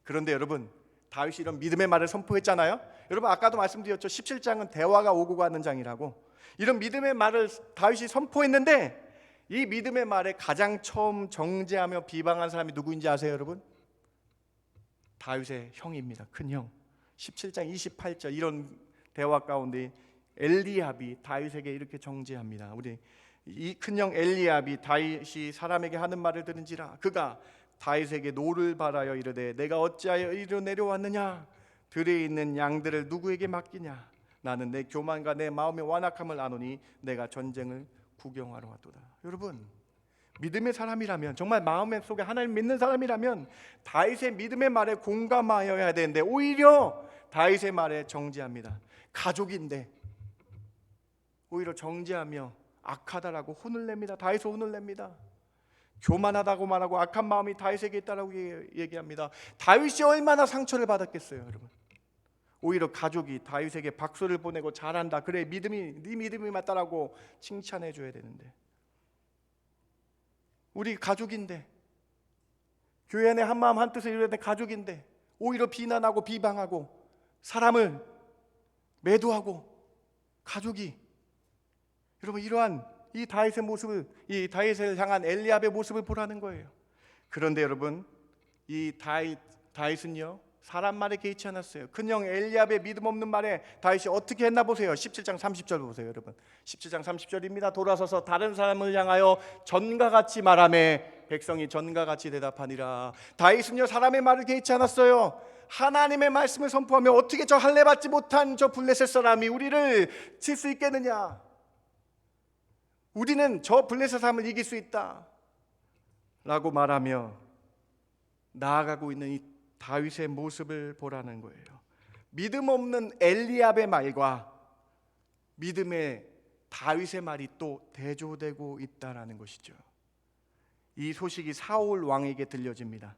그런데 여러분, 다윗이 이런 믿음의 말을 선포했잖아요. 여러분 아까도 말씀드렸죠. 17장은 대화가 오고 가는 장이라고. 이런 믿음의 말을 다윗이 선포했는데 이 믿음의 말에 가장 처음 정죄하며 비방한 사람이 누구인지 아세요, 여러분? 다윗의 형입니다. 큰 형. 17장 28절 이런 대화 가운데 엘리압이 다윗에게 이렇게 정죄합니다. 우리 이 큰형 엘리압이 다윗이 사람에게 하는 말을 들은지라 그가 다윗에게 노를 바라여 이르되 내가 어찌하여 이리로 내려왔느냐? 들에 있는 양들을 누구에게 맡기냐? 나는 내 교만과 내 마음의 완악함을 아노니 내가 전쟁을 구경하러 왔도다. 여러분, 믿음의 사람이라면, 정말 마음의 속에 하나님 믿는 사람이라면 다윗의 믿음의 말에 공감하여야 되는데 오히려 다윗의 말에 정죄합니다. 가족인데 오히려 정죄하며 악하다라고 혼을 냅니다. 다윗은 혼을 냅니다. 교만하다고 말하고 악한 마음이 다윗에게 있다라고 얘기합니다. 다윗이 얼마나 상처를 받았겠어요, 여러분. 오히려 가족이 다윗에게 박수를 보내고 잘한다, 그래 네 믿음이 맞다라고 칭찬해 줘야 되는데, 우리 가족인데, 교회 안에 한마음 한뜻을 이루어야 될 가족인데 오히려 비난하고 비방하고 사람을 매도하고 가족이, 여러분 이러한 이 다윗의 모습을, 이 다윗을 향한 엘리압의 모습을 보라는 거예요. 그런데 여러분, 이 다윗은요 사람 말에 개의치 않았어요. 큰형 엘리압의 믿음 없는 말에 다윗이 어떻게 했나 보세요. 17장 30절 보세요, 여러분. 17장 30절입니다. 돌아서서 다른 사람을 향하여 전과 같이 말하매 백성이 전과 같이 대답하니라. 다윗은요 사람의 말을 개의치 않았어요. 하나님의 말씀을 선포하며 어떻게 저 할례 받지 못한 저 블레셋 사람이 우리를 칠 수 있겠느냐? 우리는 저 블레셋 사람을 이길 수 있다 라고 말하며 나아가고 있는 이 다윗의 모습을 보라는 거예요. 믿음 없는 엘리압의 말과 믿음의 다윗의 말이 또 대조되고 있다라는 것이죠. 이 소식이 사울 왕에게 들려집니다.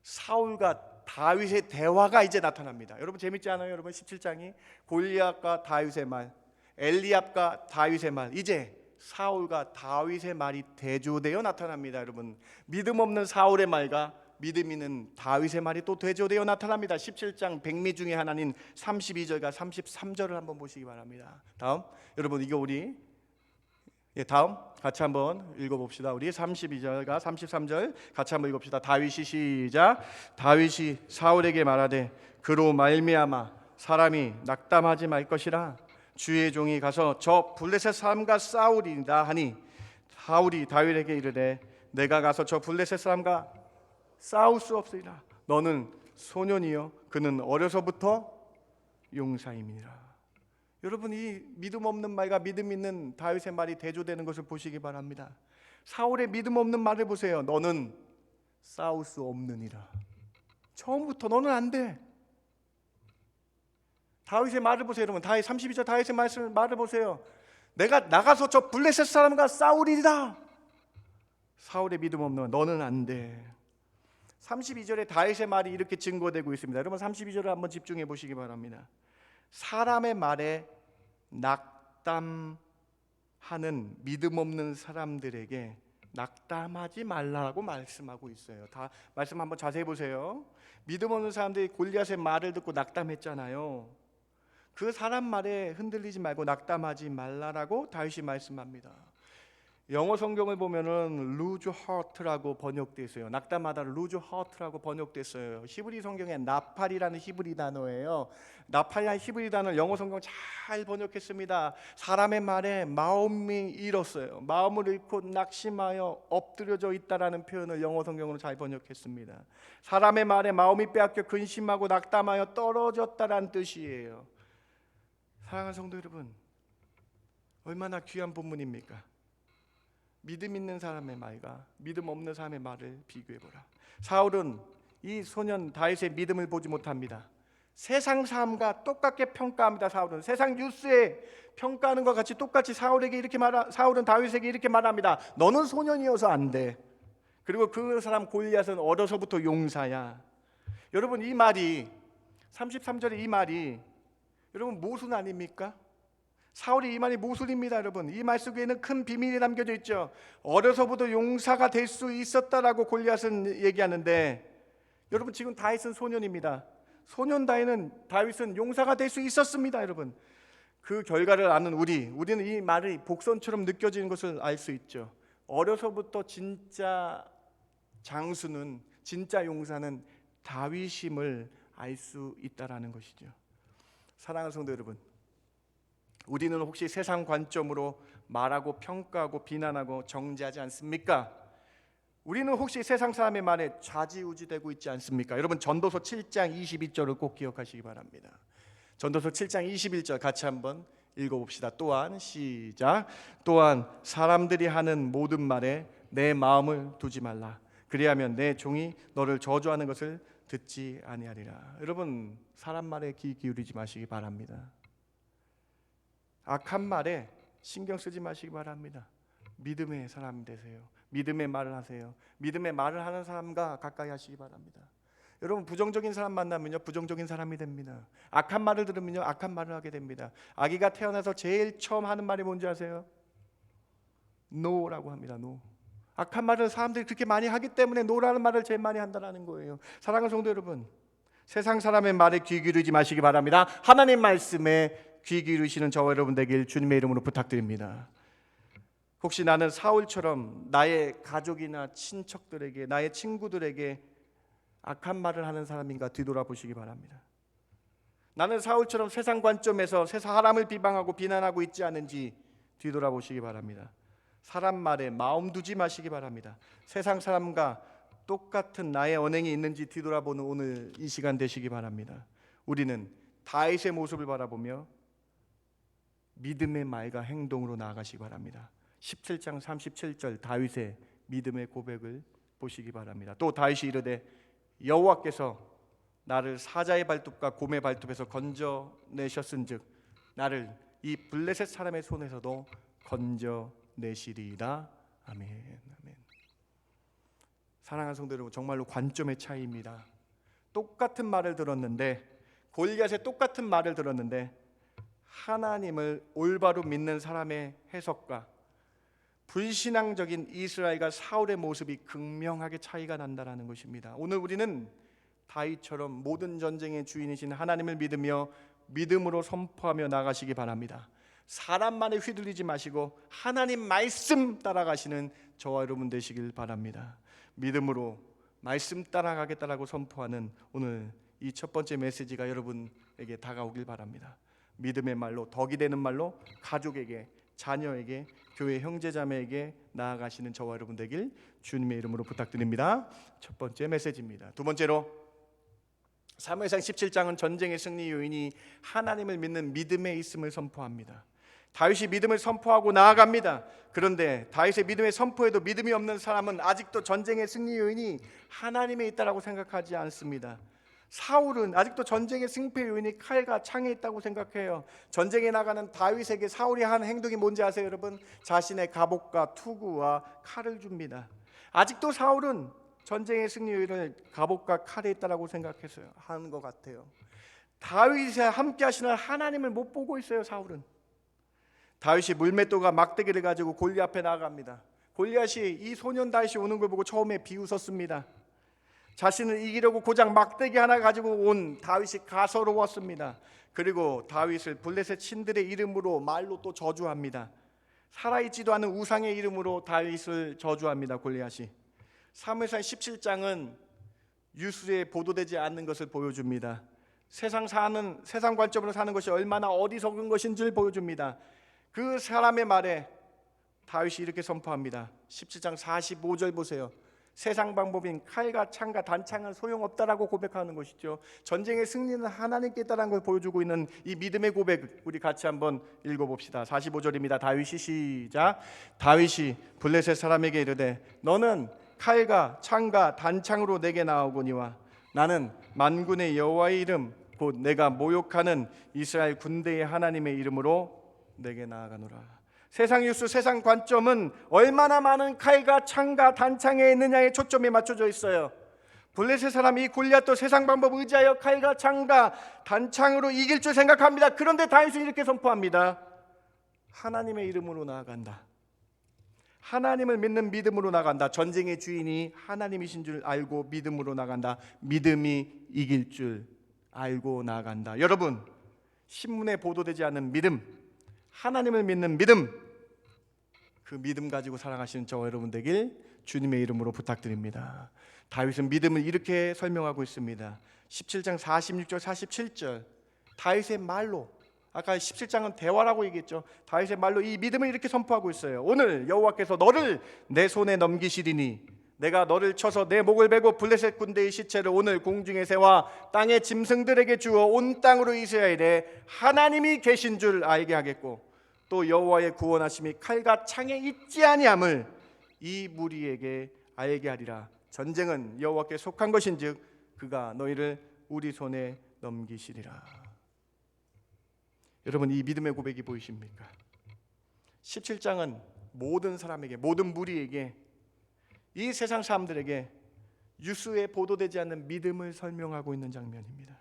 사울과 다윗의 대화가 이제 나타납니다. 여러분 재밌지 않아요? 여러분 17장이 골리앗과 다윗의 말, 엘리압과 다윗의 말, 이제 사울과 다윗의 말이 대조되어 나타납니다. 여러분 믿음 없는 사울의 말과 믿음 있는 다윗의 말이 또 대조되어 나타납니다. 17장 백미 중에 하나인 32절과 33절을 한번 보시기 바랍니다. 다음 여러분 이거 우리 다음 같이 한번 읽어봅시다. 우리 32절과 33절 같이 한번 읽읍시다. 다윗이 시작. 다윗이 사울에게 말하되 그로 말미암아 사람이 낙담하지 말 것이라 주의 종이 가서 저 블레셋 사람과 싸우리이다 하니 사울이 다윗에게 이르되 내가 가서 저 블레셋 사람과 싸울 수 없으리라. 너는 소년이요 그는 어려서부터 용사임이니라. 여러분 이 믿음 없는 말과 믿음 있는 다윗의 말이 대조되는 것을 보시기 바랍니다. 사울의 믿음 없는 말을 보세요. 너는 싸울 수 없느니라. 처음부터 너는 안 돼. 다윗의 말을 보세요. 여러분 다윗 32절 다윗의 말을 보세요. 내가 나가서 저 블레셋 사람과 싸우리라. 사울의 믿음 없는 말, 너는 안 돼. 32절에 다윗의 말이 이렇게 증거되고 있습니다. 여러분 32절을 한번 집중해 보시기 바랍니다. 사람의 말에 낙담하는 믿음 없는 사람들에게 낙담하지 말라고 말씀하고 있어요. 다 말씀 한번 자세히 보세요. 믿음 없는 사람들이 골리앗의 말을 듣고 낙담했잖아요. 그 사람 말에 흔들리지 말고 낙담하지 말라라고 다윗이 말씀합니다. 영어 성경을 보면은 lose heart라고 번역되어 있어요. 낙담하다를 lose heart라고 번역됐어요. 히브리 성경에 나팔이라는 히브리 단어예요. 나팔이라는 히브리 단어를 영어 성경 잘 번역했습니다. 사람의 말에 마음이 잃었어요. 마음을 잃고 낙심하여 엎드려져 있다라는 표현을 영어 성경으로 잘 번역했습니다. 사람의 말에 마음이 빼앗겨 근심하고 낙담하여 떨어졌다라는 뜻이에요. 사랑하는 성도 여러분, 얼마나 귀한 본문입니까? 믿음 있는 사람의 말과 믿음 없는 사람의 말을 비교해보라. 사울은 이 소년 다윗의 믿음을 보지 못합니다. 세상 사람과 똑같게 평가합니다. 사울은 세상 뉴스에 평가하는 것 같이 똑같이 사울은 다윗에게 이렇게 말합니다. 너는 소년이어서 안 돼. 그리고 그 사람 골리앗은 어려서부터 용사야. 여러분 이 말이 33절에 이 말이 여러분 모순 아닙니까? 사울이 이 말이 모순입니다. 여러분 이 말 속에는 큰 비밀이 담겨져 있죠. 어려서부터 용사가 될 수 있었다라고 골리앗은 얘기하는데 여러분 지금 다윗은 소년입니다. 소년 다윗은 용사가 될 수 있었습니다. 여러분 그 결과를 아는 우리는 이 말이 복선처럼 느껴지는 것을 알 수 있죠. 어려서부터 진짜 장수는 진짜 용사는 다윗임을 알 수 있다라는 것이죠. 사랑하는 성도 여러분, 우리는 혹시 세상 관점으로 말하고 평가하고 비난하고 정죄하지 않습니까? 우리는 혹시 세상 사람의 말에 좌지우지되고 있지 않습니까? 여러분 전도서 7장 22절을 꼭 기억하시기 바랍니다. 전도서 7장 21절 같이 한번 읽어봅시다. 또한 시작. 또한 사람들이 하는 모든 말에 내 마음을 두지 말라. 그리하면 내 종이 너를 저주하는 것을 듣지 아니하리라. 여러분 사람 말에 귀 기울이지 마시기 바랍니다. 악한 말에 신경 쓰지 마시기 바랍니다. 믿음의 사람 되세요. 믿음의 말을 하세요. 믿음의 말을 하는 사람과 가까이 하시기 바랍니다. 여러분 부정적인 사람 만나면요 부정적인 사람이 됩니다. 악한 말을 들으면요 악한 말을 하게 됩니다. 아기가 태어나서 제일 처음 하는 말이 뭔지 아세요? 노라고 합니다. 노. 악한 말을 사람들이 그렇게 많이 하기 때문에 노라는 말을 제일 많이 한다는 거예요. 사랑하는 성도 여러분, 세상 사람의 말에 귀 기울이지 마시기 바랍니다. 하나님 말씀에 귀 기울이시는 저와 여러분 되길 주님의 이름으로 부탁드립니다. 혹시 나는 사울처럼 나의 가족이나 친척들에게 나의 친구들에게 악한 말을 하는 사람인가 뒤돌아보시기 바랍니다. 나는 사울처럼 세상 관점에서 세상 사람을 비방하고 비난하고 있지 않은지 뒤돌아보시기 바랍니다. 사람 말에 마음 두지 마시기 바랍니다. 세상 사람과 똑같은 나의 언행이 있는지 뒤돌아보는 오늘 이 시간 되시기 바랍니다. 우리는 다윗의 모습을 바라보며 믿음의 말과 행동으로 나아가시기 바랍니다. 17장 37절 다윗의 믿음의 고백을 보시기 바랍니다. 또 다윗이 이르되 여호와께서 나를 사자의 발톱과 곰의 발톱에서 건져내셨은즉 나를 이 블레셋 사람의 손에서도 건져내시리이다. 아멘. 아멘. 사랑하는 성도 여러분, 정말로 관점의 차이입니다. 똑같은 말을 들었는데, 골리앗의 똑같은 말을 들었는데 하나님을 올바로 믿는 사람의 해석과 불신앙적인 이스라엘과 사울의 모습이 극명하게 차이가 난다는 것입니다. 오늘 우리는 다윗처럼 모든 전쟁의 주인이신 하나님을 믿으며 믿음으로 선포하며 나가시기 바랍니다. 사람만에 휘둘리지 마시고 하나님 말씀 따라가시는 저와 여러분 되시길 바랍니다. 믿음으로 말씀 따라가겠다라고 선포하는 오늘 이 첫 번째 메시지가 여러분에게 다가오길 바랍니다. 믿음의 말로, 덕이 되는 말로 가족에게, 자녀에게, 교회 형제자매에게 나아가시는 저와 여러분 되길 주님의 이름으로 부탁드립니다. 첫 번째 메시지입니다. 두 번째로 사무엘상 17장은 전쟁의 승리 요인이 하나님을 믿는 믿음에 있음을 선포합니다. 다윗이 믿음을 선포하고 나아갑니다. 그런데 다윗의 믿음의 선포에도 믿음이 없는 사람은 아직도 전쟁의 승리 요인이 하나님에 있다라고 생각하지 않습니다. 사울은 아직도 전쟁의 승패 요인이 칼과 창에 있다고 생각해요. 전쟁에 나가는 다윗에게 사울이 한 행동이 뭔지 아세요, 여러분? 자신의 갑옷과 투구와 칼을 줍니다. 아직도 사울은 전쟁의 승리 요인을 갑옷과 칼에 있다라고 생각했어요. 하는 것 같아요. 다윗과 함께 하시는 하나님을 못 보고 있어요. 사울은. 다윗이 물맷돌과 막대기를 가지고 골리앗 앞에 나아갑니다. 골리앗이 이 소년 다윗이 오는 걸 보고 처음에 비웃었습니다. 자신을 이기려고 고작 막대기 하나 가지고 온 다윗이 가서로웠습니다. 그리고 다윗을 블레셋 신들의 이름으로 말로 또 저주합니다. 살아있지도 않은 우상의 이름으로 다윗을 저주합니다. 골리앗이. 사무엘상 17장은 뉴스에 보도되지 않는 것을 보여줍니다. 세상 관점으로 사는 것이 얼마나 어리석은 것인 줄 보여줍니다. 그 사람의 말에 다윗이 이렇게 선포합니다. 17장 45절 보세요. 세상 방법인 칼과 창과 단창은 소용없다라고 고백하는 것이죠. 전쟁의 승리는 하나님께 있다는 걸 보여주고 있는 이 믿음의 고백, 우리 같이 한번 읽어봅시다. 45절입니다. 다윗이 시작. 다윗이 블레셋 사람에게 이르되 너는 칼과 창과 단창으로 내게 나오거니와 나는 만군의 여호와의 이름 곧 내가 모욕하는 이스라엘 군대의 하나님의 이름으로 내게 나아가노라. 세상 뉴스, 세상 관점은 얼마나 많은 칼과 창과 단창에 있느냐에 초점이 맞춰져 있어요. 블레셋 사람이 골리앗도 세상 방법 의지하여 칼과 창과 단창으로 이길 줄 생각합니다. 그런데 다윗은 이렇게 선포합니다. 하나님의 이름으로 나아간다. 하나님을 믿는 믿음으로 나간다. 전쟁의 주인이 하나님이신 줄 알고 믿음으로 나간다. 믿음이 이길 줄 알고 나간다. 여러분, 신문에 보도되지 않는 믿음, 하나님을 믿는 믿음, 그 믿음 가지고 살아가시는 저와 여러분 되길 주님의 이름으로 부탁드립니다. 다윗은 믿음을 이렇게 설명하고 있습니다. 17장 46절 47절 다윗의 말로, 아까 17장은 대화라고 얘기했죠. 다윗의 말로 이 믿음을 이렇게 선포하고 있어요. 오늘 여호와께서 너를 내 손에 넘기시리니 내가 너를 쳐서 내 목을 베고 블레셋 군대의 시체를 오늘 공중에 세워 땅의 짐승들에게 주어 온 땅으로 이스라엘에 하나님이 계신 줄 알게 하겠고 또 여호와의 구원하심이 칼과 창에 있지 아니함을 이 무리에게 알게 하리라. 전쟁은 여호와께 속한 것인즉 그가 너희를 우리 손에 넘기시리라. 여러분, 이 믿음의 고백이 보이십니까? 17장은 모든 사람에게, 모든 무리에게, 이 세상 사람들에게 뉴스에 보도되지 않는 믿음을 설명하고 있는 장면입니다.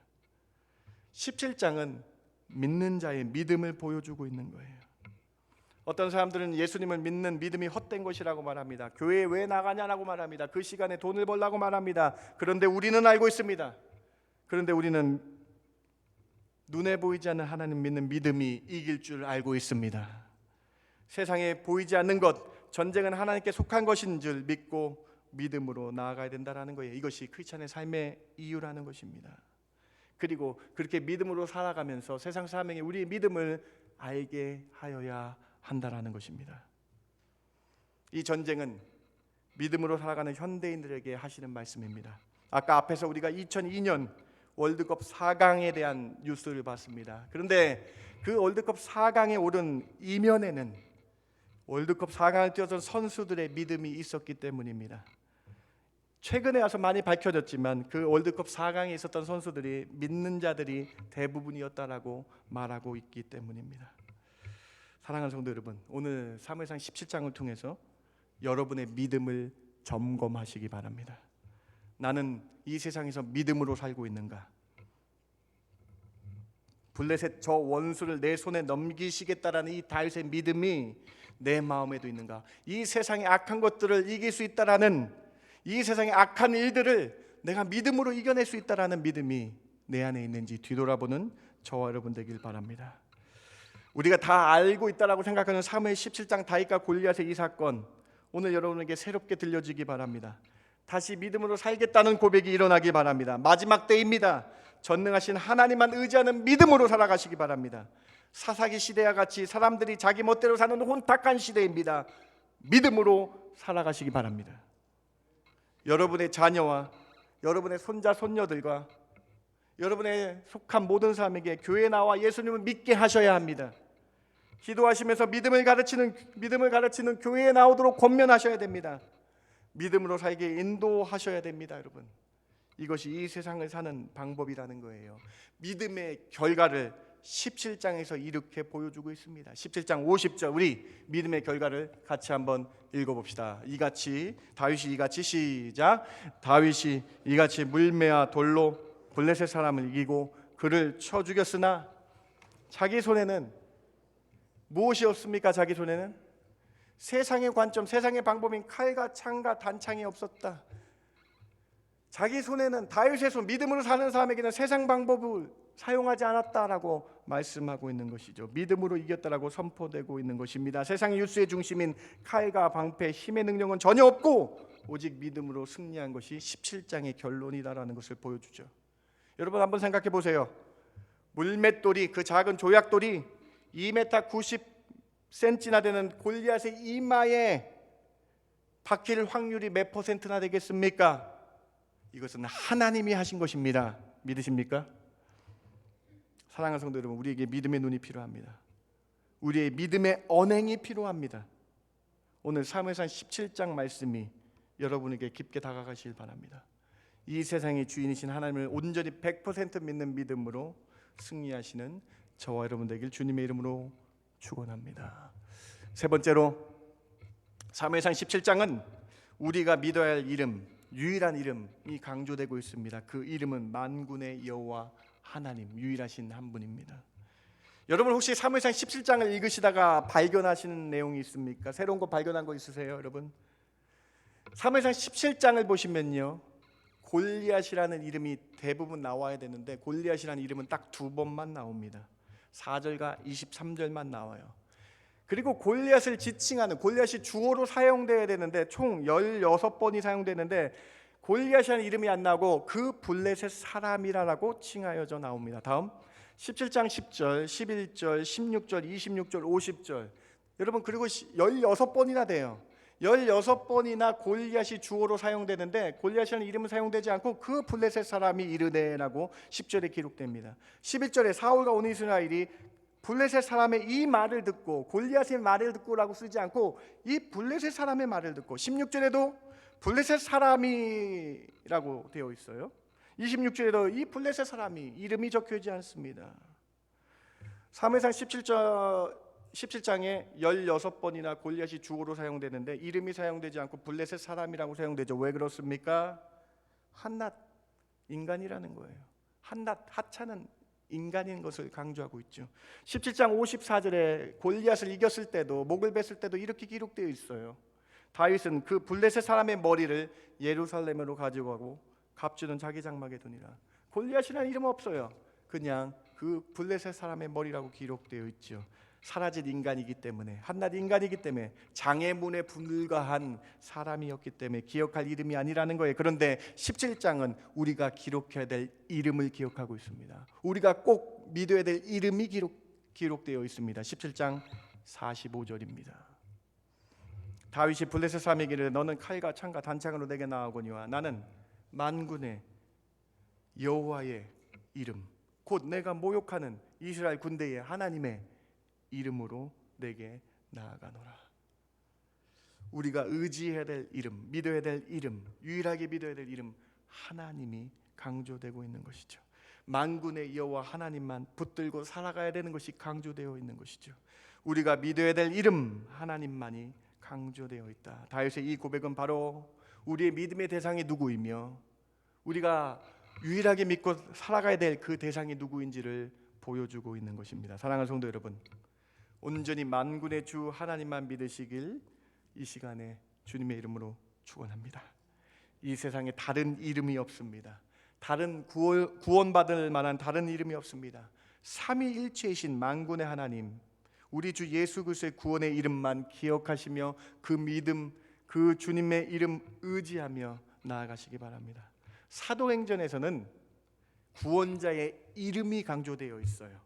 17장은 믿는 자의 믿음을 보여주고 있는 거예요. 어떤 사람들은 예수님을 믿는 믿음이 헛된 것이라고 말합니다. 교회에 왜 나가냐라고 말합니다. 그 시간에 돈을 벌라고 말합니다. 그런데 우리는 알고 있습니다. 그런데 우리는 눈에 보이지 않는 하나님 믿는 믿음이 이길 줄 알고 있습니다. 세상에 보이지 않는 것, 전쟁은 하나님께 속한 것인 줄 믿고 믿음으로 나아가야 된다는 거예요. 이것이 크리스찬의 삶의 이유라는 것입니다. 그리고 그렇게 믿음으로 살아가면서 세상 사람에게 우리의 믿음을 알게 하여야 한다라는 것입니다. 이 전쟁은 믿음으로 살아가는 현대인들에게 하시는 말씀입니다. 아까 앞에서 우리가 2002년 월드컵 4강에 대한 뉴스를 봤습니다. 그런데 그 월드컵 4강에 오른 이면에는 월드컵 4강을 뛰었던 선수들의 믿음이 있었기 때문입니다. 최근에 와서 많이 밝혀졌지만 그 월드컵 4강에 있었던 선수들이 믿는 자들이 대부분이었다라고 말하고 있기 때문입니다. 사랑하는 성도 여러분, 오늘 사무엘상 17장을 통해서 여러분의 믿음을 점검하시기 바랍니다. 나는 이 세상에서 믿음으로 살고 있는가? 블레셋 저 원수를 내 손에 넘기시겠다라는 이 다윗의 믿음이 내 마음에도 있는가? 이 세상의 악한 것들을 이길 수 있다라는, 이 세상의 악한 일들을 내가 믿음으로 이겨낼 수 있다라는 믿음이 내 안에 있는지 뒤돌아보는 저와 여러분 되길 바랍니다. 우리가 다 알고 있다라고 생각하는 사무엘 17장 다윗과 골리앗의 이 사건, 오늘 여러분에게 새롭게 들려지기 바랍니다. 다시 믿음으로 살겠다는 고백이 일어나기 바랍니다. 마지막 때입니다. 전능하신 하나님만 의지하는 믿음으로 살아가시기 바랍니다. 사사기 시대와 같이 사람들이 자기 멋대로 사는 혼탁한 시대입니다. 믿음으로 살아가시기 바랍니다. 여러분의 자녀와 여러분의 손자 손녀들과 여러분의 속한 모든 사람에게 교회에 나와 예수님을 믿게 하셔야 합니다. 기도하시면서 믿음을 가르치는 교회에 나오도록 권면하셔야 됩니다. 믿음으로 살게 인도하셔야 됩니다, 여러분. 이것이 이 세상을 사는 방법이라는 거예요. 믿음의 결과를 17장에서 이렇게 보여주고 있습니다. 17장 50절, 우리 믿음의 결과를 같이 한번 읽어봅시다. 다윗이 이같이 시작. 다윗이 이같이 물매와 돌로 블레셋 사람을 이기고 그를 쳐 죽였으나 자기 손에는 무엇이 없습니까? 자기 손에는 세상의 관점, 세상의 방법인 칼과 창과 단창이 없었다. 자기 손에는, 다윗의 손, 믿음으로 사는 사람에게는 세상 방법을 사용하지 않았다라고 말씀하고 있는 것이죠. 믿음으로 이겼다라고 선포되고 있는 것입니다. 세상의 유수의 중심인 칼과 방패, 힘의 능력은 전혀 없고 오직 믿음으로 승리한 것이 17장의 결론이다라는 것을 보여주죠. 여러분 한번 생각해 보세요. 물맷돌이, 그 작은 조약돌이 2m 90cm나 되는 골리앗의 이마에 박힐 확률이 몇 %나 되겠습니까? 이것은 하나님이 하신 것입니다. 믿으십니까? 사랑하는 성도 여러분, 우리에게 믿음의 눈이 필요합니다. 우리의 믿음의 언행이 필요합니다. 오늘 사무엘상 17장 말씀이 여러분에게 깊게 다가가시길 바랍니다. 이 세상의 주인이신 하나님을 온전히 100% 믿는 믿음으로 승리하시는 저와 여러분 되길 주님의 이름으로 축원합니다. 세 번째로, 사무엘상 17장은 우리가 믿어야 할 이름, 유일한 이름이 강조되고 있습니다. 그 이름은 만군의 여호와 하나님, 유일하신 한 분입니다. 여러분 혹시 사무엘상 17장을 읽으시다가 발견하시는 내용이 있습니까? 새로운 거 발견한 거 있으세요, 여러분? 사무엘상 17장을 보시면요, 골리앗이라는 이름이 대부분 나와야 되는데 골리앗이라는 이름은 딱 2번만 나옵니다. 4절과 23절만 나와요. 그리고 골리앗을 지칭하는, 골리앗이 주어로 사용되어야 되는데 총 16번이 사용되는데 골리앗이라는 이름이 안 나오고 그 블레셋 사람이라고 칭하여져 나옵니다. 다음 17장 10절, 11절, 16절, 26절, 50절. 여러분 그리고 16번이나 돼요. 16번이나 골리앗이 주어로 사용되는데 골리앗이라는 이름은 사용되지 않고 그 블레셋 사람이 이르네라고 10절에 기록됩니다. 11절에 사울과 온 이스라엘이 블레셋 사람의 이 말을 듣고, 골리앗의 말을 듣고라고 쓰지 않고 이 블레셋 사람의 말을 듣고, 16절에도 블레셋 사람이라고 되어 있어요. 26절에도 이 블레셋 사람이 이름이 적혀 있지 않습니다. 사무엘상 17장에 16번이나 골리앗이 주어로 사용되는데 이름이 사용되지 않고 블레셋 사람이라고 사용되죠. 왜 그렇습니까? 한낱 인간이라는 거예요. 한낱, 하찮은 인간인 것을 강조하고 있죠. 17장 54절에 골리앗을 이겼을 때도, 목을 뱄을 때도 이렇게 기록되어 있어요. 다윗은 그 블레셋 사람의 머리를 예루살렘으로 가져가고 값주는 자기 장막에 두니라. 골리앗이라는 이름 없어요. 그냥 그 블레셋 사람의 머리라고 기록되어 있죠. 사라진 인간이기 때문에, 한낱 인간이기 때문에, 장애물에 불과한 사람이었기 때문에 기억할 이름이 아니라는 거예요. 그런데 17장은 우리가 기록해야 될 이름을 기억하고 있습니다. 우리가 꼭 믿어야 될 이름이 기록되어 있습니다. 17장 45절입니다. 다윗이 블레셋 사람에게 너는 칼과 창과 단창으로 내게 나아오거니와 나는 만군의 여호와의 이름, 곧 내가 모욕하는 이스라엘 군대의 하나님의 이름으로 내게 나아가노라. 우리가 의지해야 될 이름, 믿어야 될 이름, 유일하게 믿어야 될 이름 하나님이 강조되고 있는 것이죠. 만군의 여호와 하나님만 붙들고 살아가야 되는 것이 강조되어 있는 것이죠. 우리가 믿어야 될 이름 하나님만이 강조되어 있다. 다윗의 이 고백은 바로 우리의 믿음의 대상이 누구이며 우리가 유일하게 믿고 살아가야 될 그 대상이 누구인지를 보여주고 있는 것입니다. 사랑하는 성도 여러분, 온전히 만군의 주 하나님만 믿으시길 이 시간에 주님의 이름으로 축원합니다. 이 세상에 다른 이름이 없습니다. 다른 구원받을 만한 다른 이름이 없습니다. 삼위일체이신 만군의 하나님, 우리 주 예수 그리스도의 구원의 이름만 기억하시며 그 믿음, 그 주님의 이름 의지하며 나아가시기 바랍니다. 사도행전에서는 구원자의 이름이 강조되어 있어요.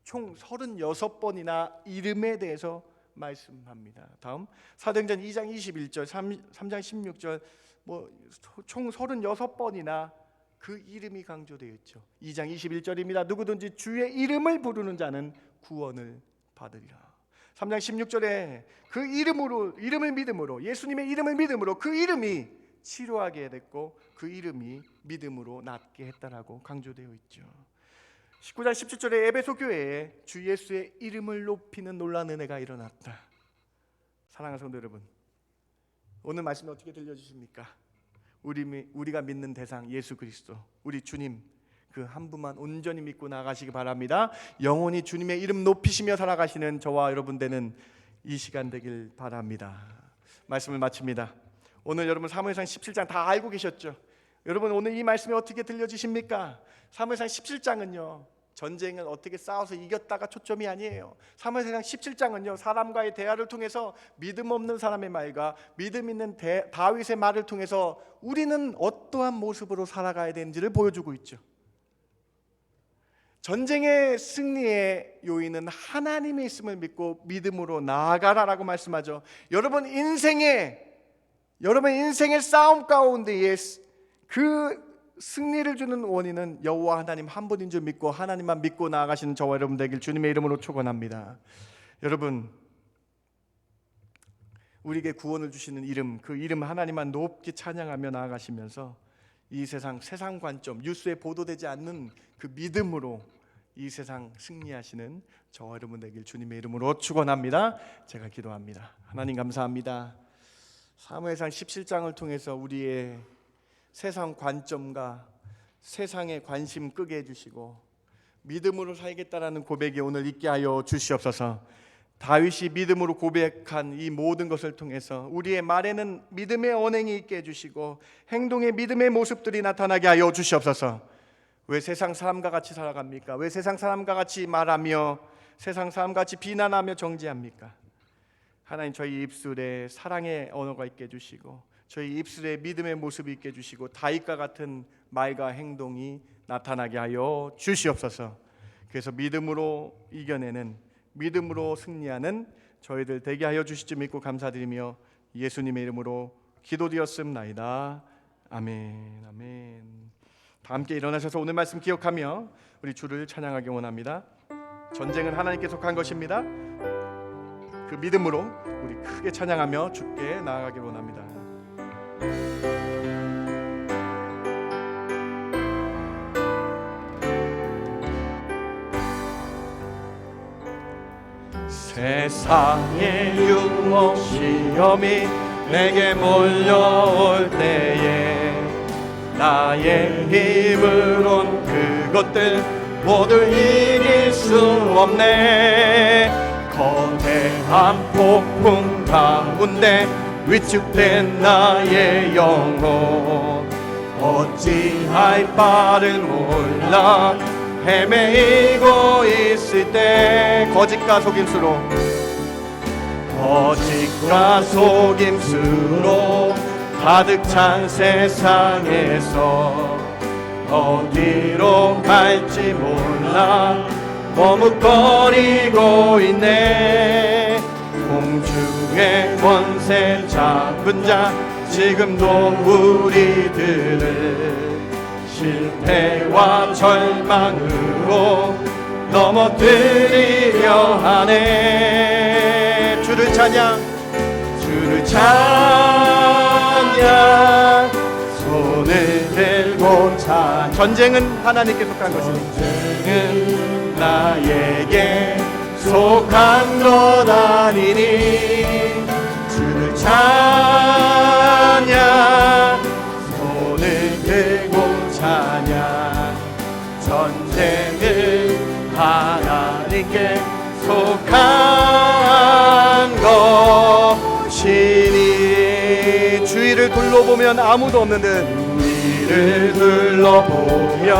총 36번이나 이름에 대해서 말씀합니다. 다음 사도행전 2장 21절, 3장 16절 총 36번이나 그 이름이 강조되어 있죠. 2장 21절입니다. 누구든지 주의 이름을 부르는 자는 구원을 받으리라. 3장 16절에 그 이름을 믿음으로, 예수님의 이름을 믿음으로 그 이름이 치료하게 됐고 그 이름이 믿음으로 낫게 했다라고 강조되어 있죠. 19장 17절에 에베소 교회에 주 예수의 이름을 높이는 놀라운 은혜가 일어났다. 사랑하는 성도 여러분, 오늘 말씀이 어떻게 들려주십니까? 우리가 믿는 대상 예수 그리스도, 우리 주님 그 한 분만 온전히 믿고 나아가시기 바랍니다. 영원히 주님의 이름 높이시며 살아가시는 저와 여러분 되는 이 시간 되길 바랍니다. 말씀을 마칩니다. 오늘 여러분 사무엘상 17장 다 알고 계셨죠? 여러분 오늘 이 말씀이 어떻게 들려지십니까? 사무엘상 17장은요 전쟁을 어떻게 싸워서 이겼다가 초점이 아니에요. 사무엘상 17장은요 사람과의 대화를 통해서 믿음 없는 사람의 말과 믿음 있는 다윗의 말을 통해서 우리는 어떠한 모습으로 살아가야 되는지를 보여주고 있죠. 전쟁의 승리의 요인은 하나님의 있음을 믿고 믿음으로 나아가라라고 말씀하죠. 여러분 인생의 싸움 가운데에 그 승리를 주는 원인은 여호와 하나님 한 분인 줄 믿고 하나님만 믿고 나아가시는 저와 여러분 되길 주님의 이름으로 축원합니다. 여러분 우리에게 구원을 주시는 이름, 그 이름 하나님만 높게 찬양하며 나아가시면서 이 세상 관점, 뉴스에 보도되지 않는 그 믿음으로 이 세상 승리하시는 저와 여러분 되길 주님의 이름으로 축원합니다. 제가 기도합니다. 하나님 감사합니다. 사무엘상 17장을 통해서 우리의 세상 관점과 세상에 관심 끄게 해주시고 믿음으로 살겠다라는 고백이 오늘 있게 하여 주시옵소서. 다윗이 믿음으로 고백한 이 모든 것을 통해서 우리의 말에는 믿음의 언행이 있게 해주시고 행동에 믿음의 모습들이 나타나게 하여 주시옵소서. 왜 세상 사람과 같이 살아갑니까? 왜 세상 사람과 같이 말하며 세상 사람과 같이 비난하며 정죄합니까? 하나님 저희 입술에 사랑의 언어가 있게 해주시고 저희 입술에 믿음의 모습이 있게 해주시고 다윗과 같은 말과 행동이 나타나게 하여 주시옵소서. 그래서 믿음으로 이겨내는, 믿음으로 승리하는 저희들 되게 하여 주실 줄 믿고 감사드리며 예수님의 이름으로 기도드렸습나이다. 아멘. 아멘. 다 함께 일어나셔서 오늘 말씀 기억하며 우리 주를 찬양하기 원합니다. 전쟁은 하나님께 속한 것입니다. 그 믿음으로 우리 크게 찬양하며 주께 나아가기 원합니다. 세상의 유혹 시험이 내게 몰려올 때에 나의 힘으론 그것들 모두 이길 수 없네. 거대한 폭풍 가운데 위축된 나의 영혼 어찌할 바를 몰라 헤매이고 있을 때 거짓과 속임수로 가득 찬 세상에서 어디로 갈지 몰라 머뭇거리고 있네. 공중의 권세 잡은 자 지금도 우리들을 실패와 절망으로 넘어뜨리려 하네. 주를 찬양 전쟁은 하나님께 속한 것입니다. 전쟁은 나에게 속한 것 아니니 주를 찬양 손을 들고 찬양 전쟁은 하나님께 속한 것이니 주위를 둘러보면 아무도 없는 듯 주위를 둘러보면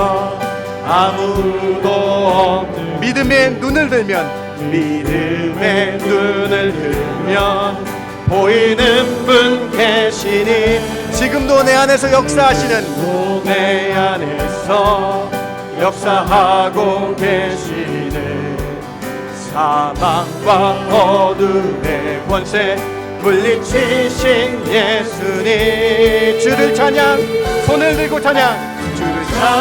아무도 없는 믿음의 눈을 들면 믿음의 눈을 들면 보이는 분 계시니 지금도 내 안에서 역사하시는 내 안에서 역사하고 계시는 사망과 어둠의 권세 물리치신 예수님 주를 찬양 손을 들고 찬양 주를 찬양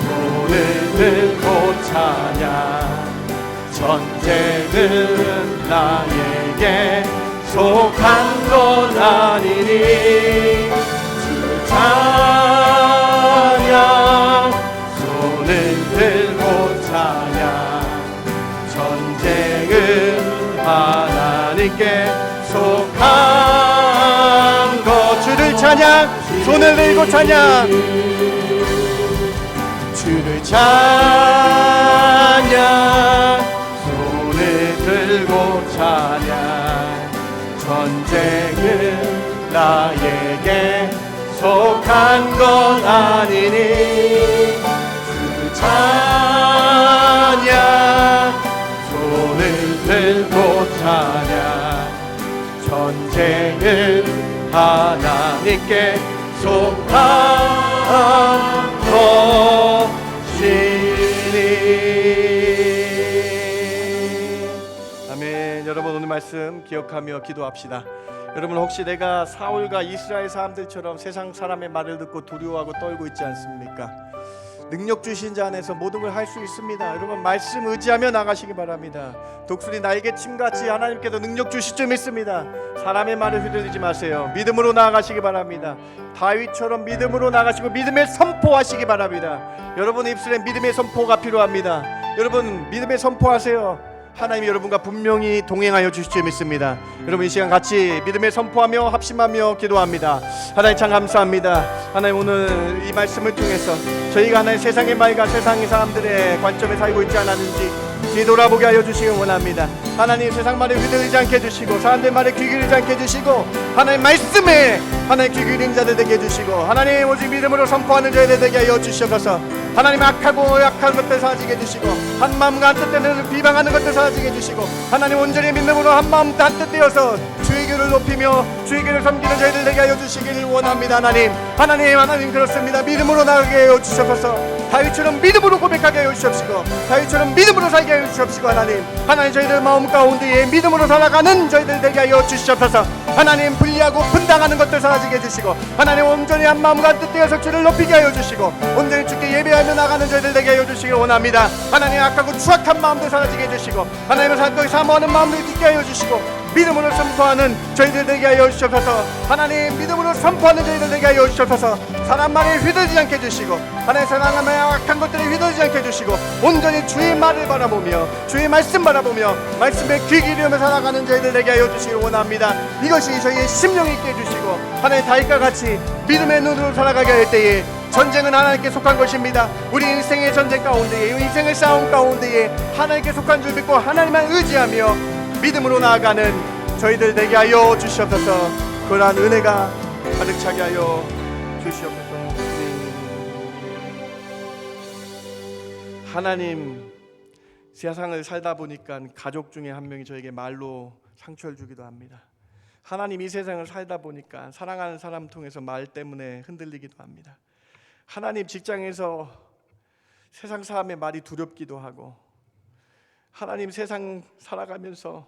손을 들고 찬양 전쟁은 나에게 속한 것 아니니 주를 찬양 손을 들고 찬양 전쟁은 하나님께 속한 것 주를 찬양 손을 들고 찬양 주를 찬양 손을 들고 찬양 전쟁은 나에게 속한 건 아니니 주를 찬양 손을 들고 찬양 전쟁은 하나님께 속한 것이니 아멘. 여러분 오늘 말씀 기억하며 기도합시다. 여러분 혹시 내가 사울과 이스라엘 사람들처럼 세상 사람의 말을 듣고 두려워하고 떨고 있지 않습니까? 능력 주신 자 안에서 모든 걸 할 수 있습니다. 여러분 말씀 의지하며 나가시기 바랍니다. 독수리 날개침같이 하나님께서 능력 주실 줄 믿습니다. 사람의 말을 휘둘리지 마세요. 믿음으로 나아가시기 바랍니다. 다윗처럼 믿음으로 나가시고 믿음의 선포하시기 바랍니다. 여러분 입술에 믿음의 선포가 필요합니다. 여러분 믿음의 선포하세요. 하나님이 여러분과 분명히 동행하여 주실 줄 믿습니다. 여러분 이 시간 같이 믿음의 선포하며 합심하며 기도합니다. 하나님 참 감사합니다. 하나님 오늘 이 말씀을 통해서 저희가 하나님 세상의 말과 세상의 사람들의 관점에 살고 있지 않았는지 뒤돌아보게 하여 주시기 원합니다. 하나님 세상 말에 휘둘리지 않게 해주시고 사람들 말에 귀 기울이지 않게 해주시고 하나님 말씀에 하나님 귀 기울이는 자들 되게 해주시고 하나님 오직 믿음으로 선포하는 자들 되게 하여 주시옵소서. 하나님 악하고 약한 것들 사라지게 해주시고 한 마음과 한 뜻되는 비방하는 것들 사라지게 해주시고 하나님 온전히 믿음으로 한 마음 한 뜻 되어서 주의 길을 높이며 주의 길을 섬기는 저희들 되게 하여 주시기를 원합니다. 하나님 그렇습니다. 믿음으로 나가게 하여 주시옵소서. 다윗처럼 믿음으로 고백하게 하여 주시옵시고 다윗처럼 믿음으로 살게 하여 주시옵시고 하나님 저희들 마음 가운데에 믿음으로 살아가는 저희들 되게 하여 주시옵소서. 하나님 불리하고 분당하는 것들 사라지게 해주시고 하나님 온전히 한 마음과 한 뜻 되어서 주를 높이게 하여 주시고 온전히 주께 예배하며 나가는 저희들 되게 하여 주시기 원합니다. 하나님 악하고 추악한 마음도 사라지게 해주시고 하나님을 살고 사모하는 마음도 있게 하여 주시고 믿음으로 선포하는 저희들 되게 하여 주시옵소서. 하나님 믿음으로 선포하는 저희들 되게 하여 주시옵소서. 사람 말에 휘둘리지 않게 해주시고 하나님 사람 말에 악한 것들에 휘둘리지 않게 해주시고 온전히 주의 말을 바라보며 주의 말씀 바라보며 말씀에 귀 기울이며 살아가는 저희들 되게 하여 주시기 원합니다. 이것이 저희의 심령이 있게 해주시고 하나님 다윗과 같이 믿음의 눈으로 살아가게 할 때에 전쟁은 하나님께 속한 것입니다. 우리 인생의 전쟁 가운데에 인생의 싸움 가운데에 하나님께 속한 줄 믿고 하나님만 의지하며 믿음으로 나아가는 저희들 되게 하여 주시옵소서. 그러한 은혜가 가득 차게 하여 주시옵소서. 하나님 세상을 살다 보니까 가족 중에 한 명이 저에게 말로 상처를 주기도 합니다. 하나님 이 세상을 살다 보니까 사랑하는 사람 통해서 말 때문에 흔들리기도 합니다. 하나님 직장에서 세상 사람의 말이 두렵기도 하고 하나님 세상 살아가면서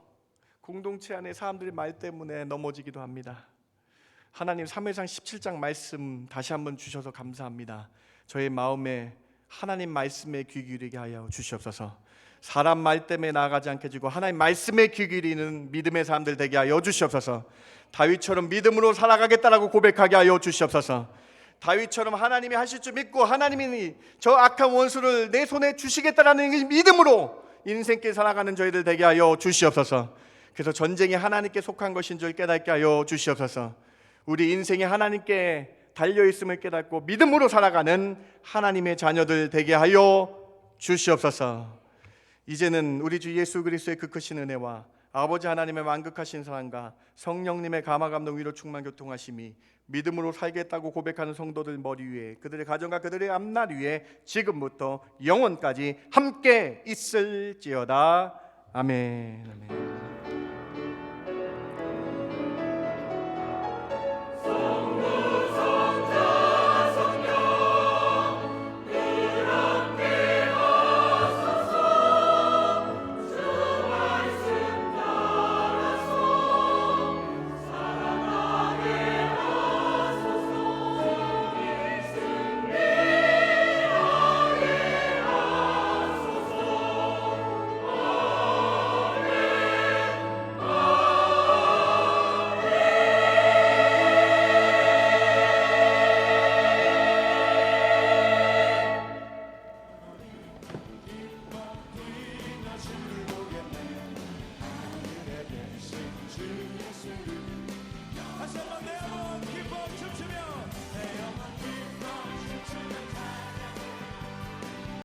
공동체 안에 사람들의 말 때문에 넘어지기도 합니다. 하나님 사무엘상 17장 말씀 다시 한번 주셔서 감사합니다. 저의 마음에 하나님 말씀에 귀 기울이게 하여 주시옵소서. 사람 말 때문에 나아가지 않게 해주고 하나님 말씀에 귀 기울이는 믿음의 사람들 되게 하여 주시옵소서. 다윗처럼 믿음으로 살아가겠다라고 고백하게 하여 주시옵소서. 다윗처럼 하나님이 하실 줄 믿고 하나님이 저 악한 원수를 내 손에 주시겠다라는 이 믿음으로 인생길 살아가는 저희들 되게 하여 주시옵소서. 그래서 전쟁이 하나님께 속한 것인 줄 깨닫게 하여 주시옵소서. 우리 인생이 하나님께 달려있음을 깨닫고 믿음으로 살아가는 하나님의 자녀들 되게 하여 주시옵소서. 이제는 우리 주 예수 그리스도의 그 크신 은혜와 아버지 하나님의 만극하신 사랑과 성령님의 감화감동 위로 충만 교통하심이 믿음으로 살겠다고 고백하는 성도들 머리 위에, 그들의 가정과 그들의 앞날 위에 지금부터 영원까지 함께 있을지어다. 아멘. 아멘.